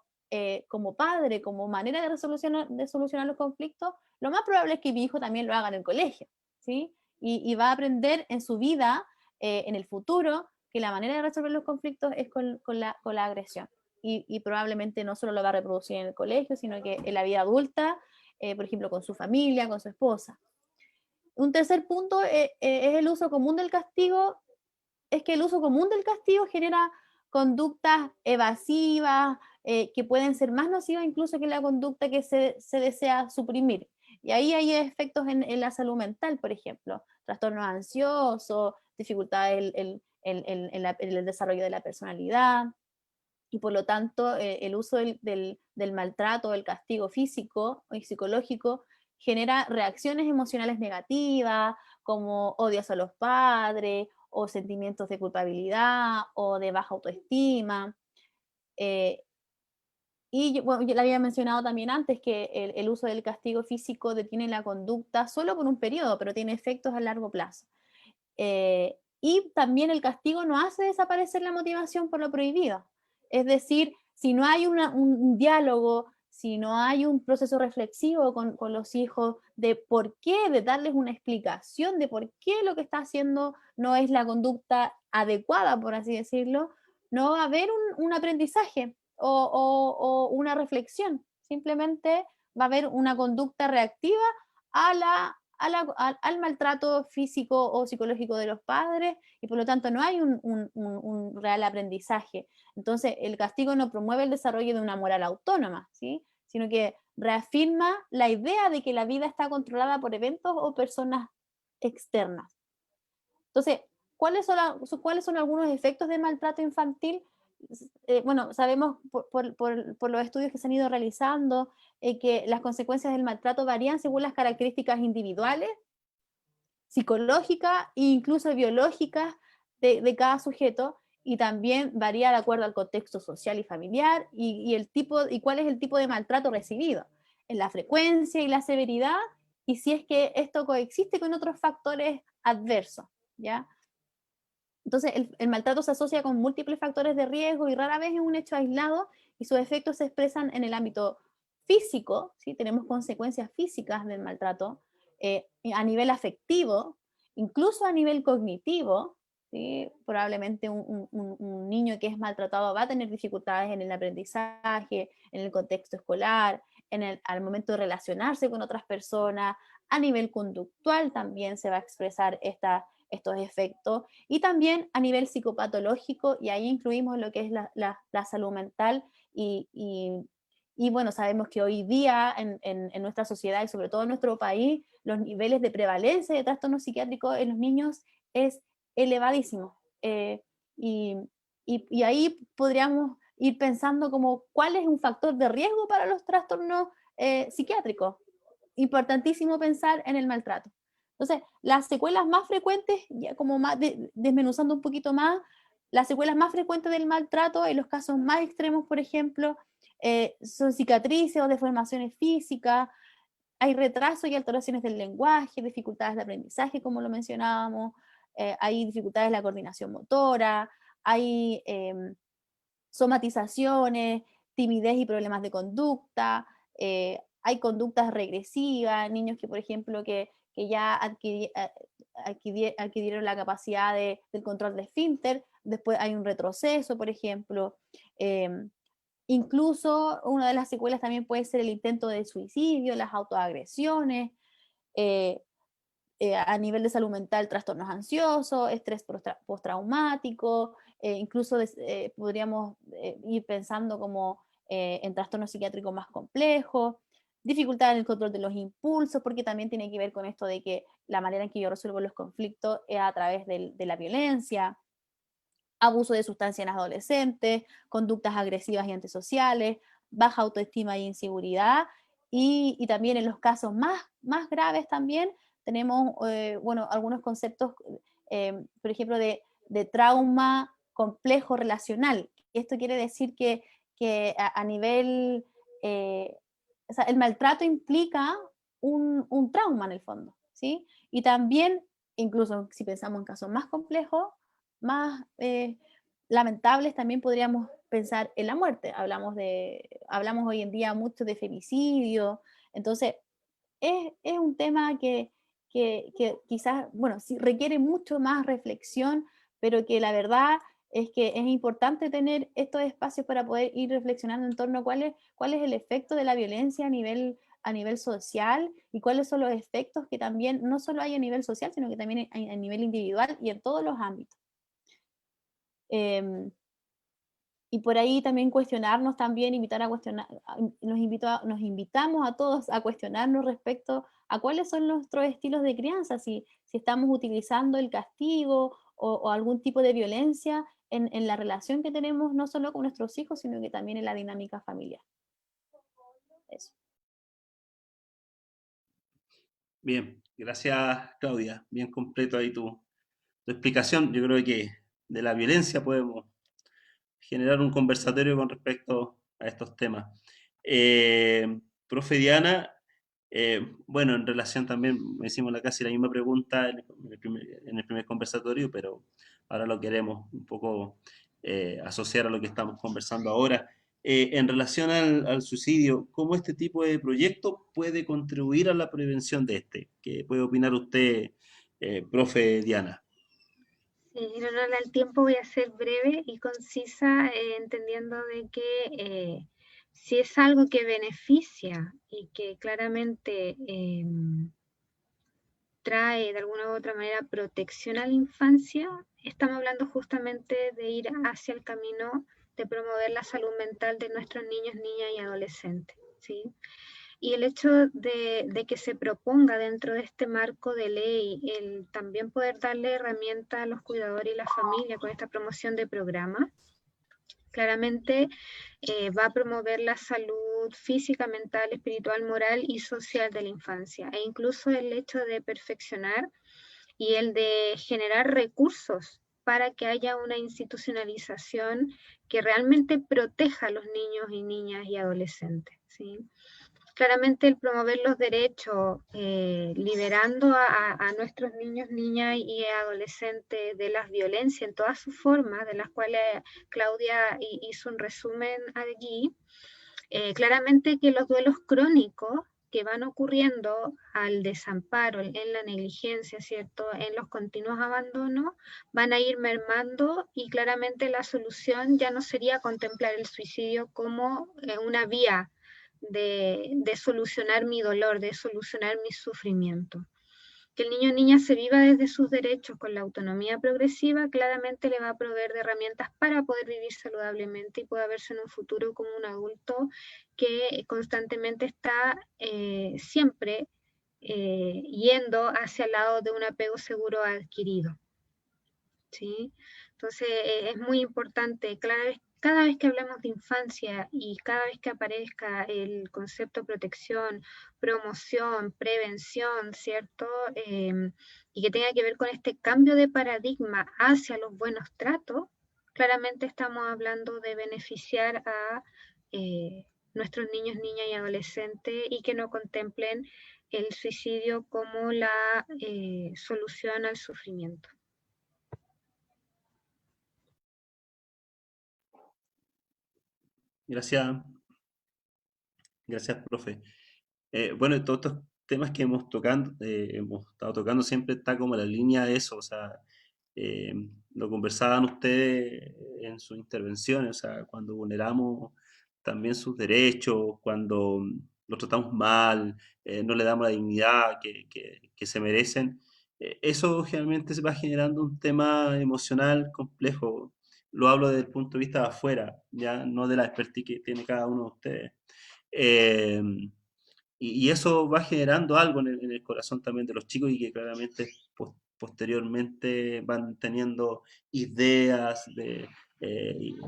como padre, como manera de solucionar los conflictos, lo más probable es que mi hijo también lo haga en el colegio, ¿sí? Y va a aprender en su vida, en el futuro, que la manera de resolver los conflictos es con la agresión. Y probablemente no solo lo va a reproducir en el colegio, sino que en la vida adulta, por ejemplo, con su familia, con su esposa. Un tercer punto es el uso común del castigo. Es que el uso común del castigo genera conductas evasivas, que pueden ser más nocivas incluso que la conducta que se desea suprimir. Y ahí hay efectos en la salud mental, por ejemplo, trastornos ansiosos, dificultades en el desarrollo de la personalidad, y por lo tanto el uso del maltrato, del castigo físico y psicológico genera reacciones emocionales negativas, como odios a los padres, o sentimientos de culpabilidad, o de baja autoestima. Y bueno, yo le había mencionado también antes que el uso del castigo físico detiene la conducta solo por un periodo, pero tiene efectos a largo plazo. Y también el castigo no hace desaparecer la motivación por lo prohibido. Es decir, si no hay un diálogo, si no hay un proceso reflexivo con los hijos de por qué, de darles una explicación de por qué lo que está haciendo no es la conducta adecuada, por así decirlo, no va a haber un aprendizaje o una reflexión. Simplemente va a haber una conducta reactiva al maltrato físico o psicológico de los padres, y por lo tanto no hay un real aprendizaje. Entonces el castigo no promueve el desarrollo de una moral autónoma, ¿sí? Sino que reafirma la idea de que la vida está controlada por eventos o personas externas. Entonces, ¿cuáles son algunos efectos del maltrato infantil? Bueno, sabemos por los estudios que se han ido realizando que las consecuencias del maltrato varían según las características individuales, psicológicas e incluso biológicas de cada sujeto, y también varía de acuerdo al contexto social y familiar y cuál es el tipo de maltrato recibido, en la frecuencia y la severidad, y si es que esto coexiste con otros factores adversos, ¿ya? Entonces, el maltrato se asocia con múltiples factores de riesgo y rara vez es un hecho aislado, y sus efectos se expresan en el ámbito físico, ¿sí? Tenemos consecuencias físicas del maltrato, a nivel afectivo, incluso a nivel cognitivo, ¿sí? Probablemente un niño que es maltratado va a tener dificultades en el aprendizaje, en el contexto escolar, al momento de relacionarse con otras personas. A nivel conductual también se va a expresar estos efectos, y también a nivel psicopatológico, y ahí incluimos lo que es la salud mental, y bueno, sabemos que hoy día en nuestra sociedad y sobre todo en nuestro país, los niveles de prevalencia de trastornos psiquiátricos en los niños es elevadísimo, y ahí podríamos ir pensando como cuál es un factor de riesgo para los trastornos psiquiátricos. Importantísimo pensar en el maltrato. Entonces, las secuelas más frecuentes, ya como más desmenuzando un poquito más, las secuelas más frecuentes del maltrato, en los casos más extremos, por ejemplo, son cicatrices o deformaciones físicas, hay retraso y alteraciones del lenguaje, dificultades de aprendizaje, como lo mencionábamos, hay dificultades en la coordinación motora, hay somatizaciones, timidez y problemas de conducta, hay conductas regresivas, niños que, por ejemplo, que ya adquirieron la capacidad del control de esfínter, después hay un retroceso, por ejemplo. Incluso una de las secuelas también puede ser el intento de suicidio, las autoagresiones, a nivel de salud mental, trastornos ansiosos, estrés postraumático, incluso podríamos ir pensando como en trastornos psiquiátricos más complejos, dificultad en el control de los impulsos, porque también tiene que ver con esto de que la manera en que yo resuelvo los conflictos es a través de la violencia, abuso de sustancias en adolescentes, conductas agresivas y antisociales, baja autoestima e inseguridad, y también en los casos más graves también tenemos, bueno, algunos conceptos, por ejemplo, de trauma complejo relacional. Esto quiere decir que a nivel, o sea, el maltrato implica un trauma en el fondo, ¿sí? Y también, incluso si pensamos en casos más complejos, más lamentables, también podríamos pensar en la muerte. Hablamos hoy en día mucho de femicidio, entonces es un tema que quizás, bueno, sí requiere mucho más reflexión, pero que la verdad es que es importante tener estos espacios para poder ir reflexionando en torno a cuál es el efecto de la violencia a nivel social y cuáles son los efectos que también no solo hay a nivel social, sino que también hay a nivel individual y en todos los ámbitos. Y por ahí también cuestionarnos, también invitar a cuestionar, nos invitamos a todos a cuestionarnos respecto a cuáles son nuestros estilos de crianza, si estamos utilizando el castigo o algún tipo de violencia en la relación que tenemos, no solo con nuestros hijos, sino que también en la dinámica familiar. Eso. Bien, gracias Claudia, bien completo ahí tu explicación. Yo creo que de la violencia podemos generar un conversatorio con respecto a estos temas. Profe Diana, bueno, en relación también, me hicimos casi la misma pregunta en el primer conversatorio, pero ahora lo queremos un poco asociar a lo que estamos conversando ahora. En relación al suicidio, ¿cómo este tipo de proyecto puede contribuir a la prevención de este? ¿Qué puede opinar usted, profe Diana? Sí, en honor al tiempo voy a ser breve y concisa, entendiendo de que si es algo que beneficia y que claramente trae de alguna u otra manera protección a la infancia, estamos hablando justamente de ir hacia el camino de promover la salud mental de nuestros niños, niñas y adolescentes, ¿sí? Y el hecho de que se proponga dentro de este marco de ley el también poder darle herramientas a los cuidadores y la familia con esta promoción de programas, claramente va a promover la salud física, mental, espiritual, moral y social de la infancia, e incluso el hecho de perfeccionar y el de generar recursos para que haya una institucionalización que realmente proteja a los niños y niñas y adolescentes, ¿sí? Claramente el promover los derechos, liberando a nuestros niños, niñas y adolescentes de las violencias en todas sus formas, de las cuales Claudia hizo un resumen allí, claramente que los duelos crónicos que van ocurriendo al desamparo, en la negligencia, ¿cierto?, en los continuos abandonos, van a ir mermando, y claramente la solución ya no sería contemplar el suicidio como una vía de solucionar mi dolor, de solucionar mi sufrimiento. Que el niño o niña se viva desde sus derechos con la autonomía progresiva, claramente le va a proveer de herramientas para poder vivir saludablemente y pueda verse en un futuro como un adulto que constantemente está siempre yendo hacia el lado de un apego seguro adquirido, ¿sí? Entonces es muy importante, cada vez que hablamos de infancia y cada vez que aparezca el concepto protección, promoción, prevención, ¿cierto? Y que tenga que ver con este cambio de paradigma hacia los buenos tratos, claramente estamos hablando de beneficiar a nuestros niños, niñas y adolescentes, y que no contemplen el suicidio como la solución al sufrimiento. Gracias, gracias, profe. Bueno, todos estos temas que hemos estado tocando siempre está como la línea de eso, o sea, eh, lo conversaban ustedes en sus intervenciones, o sea, cuando vulneramos también sus derechos, cuando los tratamos mal, no le damos la dignidad que se merecen, eso generalmente se va generando un tema emocional complejo. Lo hablo desde el punto de vista de afuera, ya no de la expertise que tiene cada uno de ustedes. Eh, y eso va generando algo en el corazón también de los chicos y que claramente posteriormente van teniendo ideas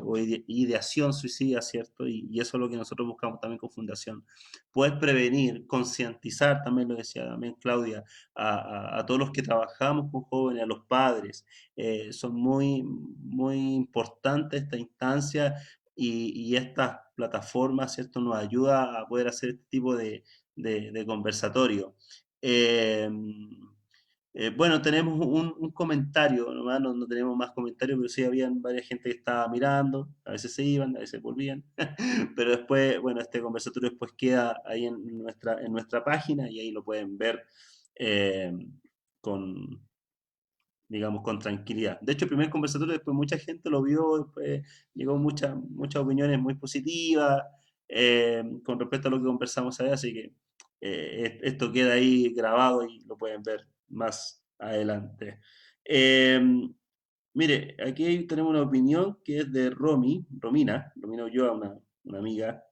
o ideación suicida, ¿cierto? Y eso es lo que nosotros buscamos también con Fundación. Poder prevenir, concientizar, también lo decía también Claudia, a todos los que trabajamos con jóvenes, a los padres. Son muy, muy importantes esta instancia y estas plataformas, ¿cierto? Nos ayuda a poder hacer este tipo de conversatorio. Eh, bueno, tenemos un comentario, nomás no tenemos más comentarios, pero sí habían varias gente que estaba mirando, a veces se iban, a veces volvían, pero después, bueno, este conversatorio después queda ahí en nuestra página y ahí lo pueden ver eh, con, digamos, con tranquilidad. De hecho, el primer conversatorio, después mucha gente lo vio, después llegó muchas opiniones muy positivas con respecto a lo que conversamos allá, así que esto queda ahí grabado y lo pueden ver más adelante. Eh, Mire, aquí tenemos una opinión que es de Romina Ulloa, una amiga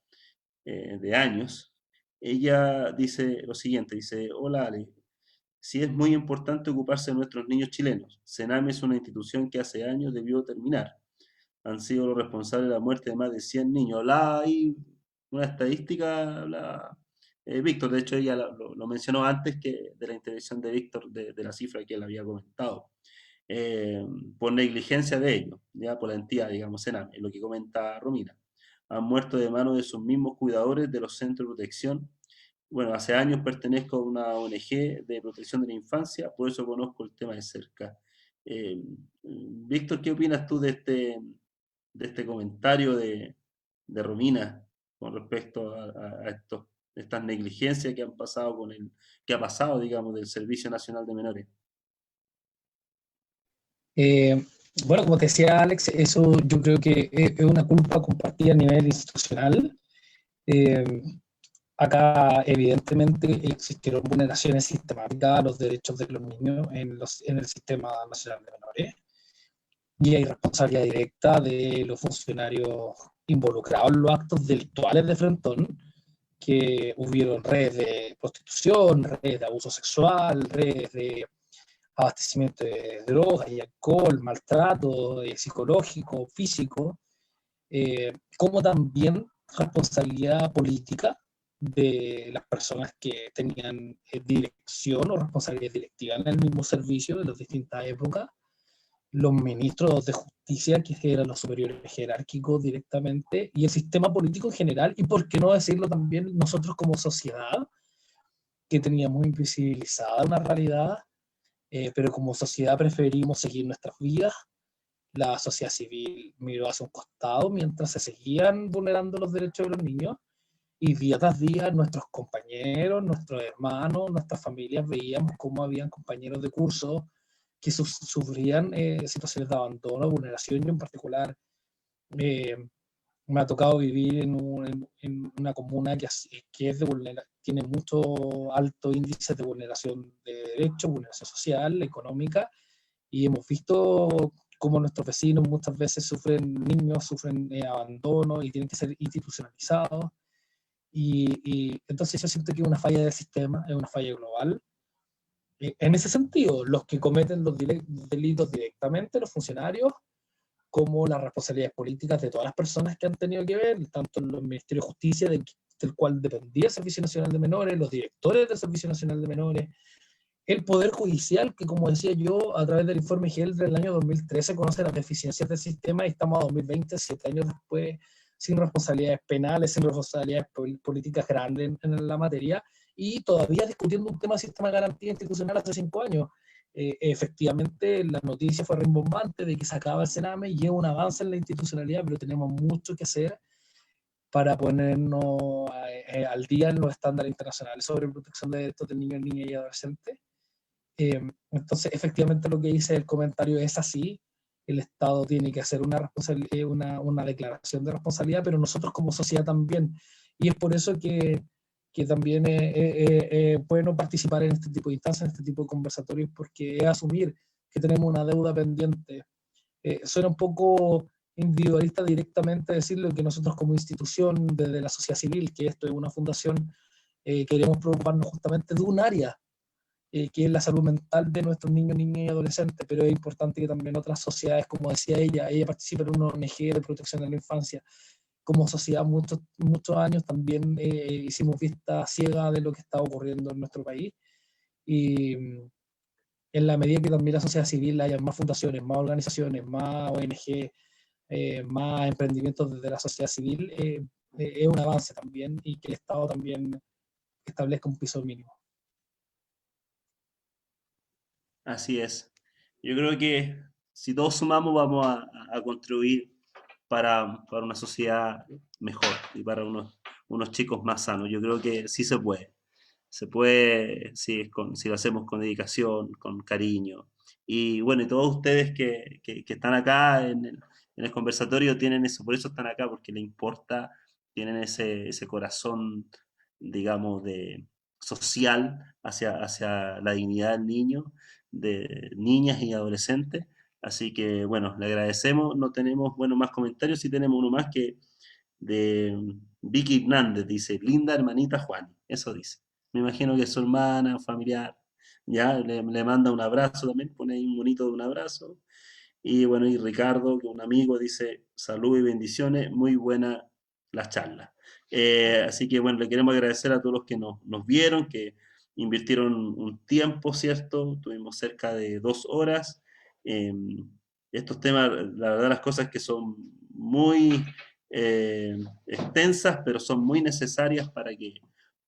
de años. Ella dice lo siguiente, dice, hola Ale, sí es muy importante ocuparse de nuestros niños chilenos. Sename es una institución que hace años debió terminar. Han sido los responsables de la muerte de más de 100 niños. Hay una estadística, Víctor, de hecho ella lo mencionó antes que de la intervención de Víctor, de la cifra que él había comentado. Eh, por negligencia de ellos, ya por la entidad, digamos, Sename, es lo que comenta Romina. Han muerto de manos de sus mismos cuidadores de los centros de protección. Bueno, hace años pertenezco a una ONG de protección de la infancia, por eso conozco el tema de cerca. Víctor, ¿qué opinas tú de este comentario de Romina con respecto a estas negligencias que han pasado que ha pasado, digamos, del Servicio Nacional de Menores? Bueno, como te decía Alex, eso yo creo que es una culpa compartida a nivel institucional. Acá evidentemente existieron vulneraciones sistemáticas a los derechos de los niños en el Sistema Nacional de Menores, y hay responsabilidad directa de los funcionarios involucrados en los actos delictuales de Frontón, que hubieron redes de prostitución, redes de abuso sexual, redes de abastecimiento de drogas y alcohol, maltrato psicológico, físico, como también responsabilidad política de las personas que tenían dirección o responsabilidad directiva en el mismo servicio de las distintas épocas, los ministros de justicia, que eran los superiores jerárquicos directamente, y el sistema político en general, y por qué no decirlo también nosotros como sociedad, que teníamos invisibilizada una realidad, pero como sociedad preferimos seguir nuestras vidas. La sociedad civil miró hacia un costado mientras se seguían vulnerando los derechos de los niños, y día tras día nuestros compañeros, nuestros hermanos, nuestras familias veíamos cómo habían compañeros de curso que sufrían situaciones de abandono, vulneración. Yo en particular me ha tocado vivir en una comuna que es tiene mucho alto índice de vulneración de derechos, vulneración social, económica, y hemos visto cómo nuestros vecinos muchas veces niños sufren abandono y tienen que ser institucionalizados. Y entonces yo siento que es una falla del sistema, es una falla global. En ese sentido, los que cometen los delitos directamente, los funcionarios, como las responsabilidades políticas de todas las personas que han tenido que ver, tanto en los Ministerios de Justicia, del cual dependía el Servicio Nacional de Menores, los directores del Servicio Nacional de Menores, el Poder Judicial, que como decía yo, a través del informe GEL del año 2013 conoce las deficiencias del sistema y estamos a 2020, 7 años después, sin responsabilidades penales, sin responsabilidades políticas grandes en la materia, y todavía discutiendo un tema de sistema de garantía institucional hace 5 años. Efectivamente, la noticia fue rimbombante de que se acaba el Sename y es un avance en la institucionalidad, pero tenemos mucho que hacer para ponernos al día en los estándares internacionales sobre protección de derechos de niños, niñas y adolescentes. Entonces, efectivamente, lo que dice el comentario es así. El Estado tiene que hacer una declaración de responsabilidad, pero nosotros como sociedad también. Y es por eso que también es bueno participar en este tipo de instancias, en este tipo de conversatorios, porque es asumir que tenemos una deuda pendiente. Suena un poco individualista directamente decirlo, que nosotros como institución, desde la sociedad civil, que esto es una fundación, queremos preocuparnos justamente de un área, que es la salud mental de nuestros niños, niñas y adolescentes, pero es importante que también otras sociedades, como decía ella participa en una ONG de protección de la infancia. Como sociedad, muchos años también hicimos vista ciega de lo que está ocurriendo en nuestro país, y en la medida que también la sociedad civil haya más fundaciones, más organizaciones, más ONG, más emprendimientos desde la sociedad civil, es un avance también, y que el Estado también establezca un piso mínimo. Así es. Yo creo que si todos sumamos vamos a contribuir para una sociedad mejor y para unos chicos más sanos. Yo creo que sí se puede. Se puede si lo hacemos con dedicación, con cariño. Y bueno, y todos ustedes que están acá en el conversatorio tienen eso, por eso están acá, porque les importa, tienen ese corazón, digamos, de social hacia la dignidad del niño, de niñas y adolescentes. Así que bueno, le agradecemos. No tenemos, bueno, más comentarios, sí tenemos uno más que de Vicky Hernández, dice, linda hermanita Juan, eso dice. Me imagino que es su hermana, familiar, ya, le manda un abrazo también, pone ahí un bonito de un abrazo. Y bueno, y Ricardo, que un amigo, dice, salud y bendiciones, muy buena la charla. Así que bueno, le queremos agradecer a todos los que nos vieron, que invirtieron un tiempo, ¿cierto? Tuvimos cerca de 2 horas. Eh, Estos temas, la verdad, las cosas que son muy extensas, pero son muy necesarias para que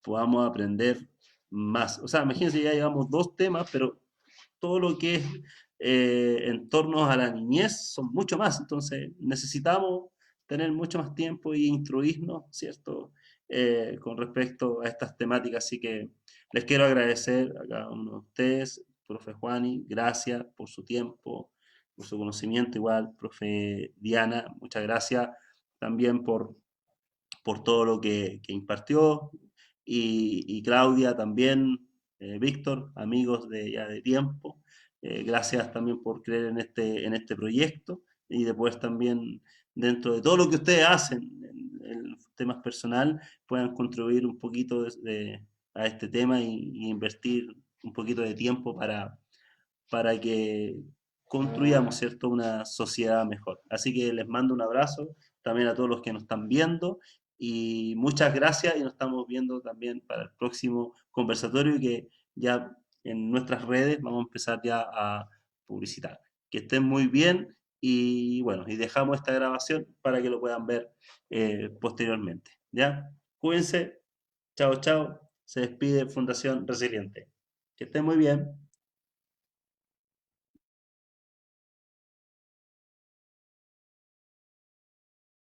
podamos aprender más. O sea, imagínense, ya llevamos 2 temas, pero todo lo que es en torno a la niñez son mucho más. Entonces, necesitamos tener mucho más tiempo y instruirnos, ¿cierto? Con respecto a estas temáticas. Así que les quiero agradecer a cada uno de ustedes, profe Juani, gracias por su tiempo, por su conocimiento, igual, profe Diana, muchas gracias también por todo lo que impartió, y Claudia también, Víctor, amigos ya de tiempo, gracias también por creer en este proyecto, y después también dentro de todo lo que ustedes hacen en temas personal, puedan contribuir un poquito a este tema y invertir un poquito de tiempo para que construyamos, ¿cierto?, una sociedad mejor. Así que les mando un abrazo también a todos los que nos están viendo, y muchas gracias, y nos estamos viendo también para el próximo conversatorio, que ya en nuestras redes vamos a empezar ya a publicitar. Que estén muy bien, y bueno, y dejamos esta grabación para que lo puedan ver posteriormente. ¿Ya? Cuídense. Chao, chao. Se despide Fundación Resiliente. Que estén muy bien.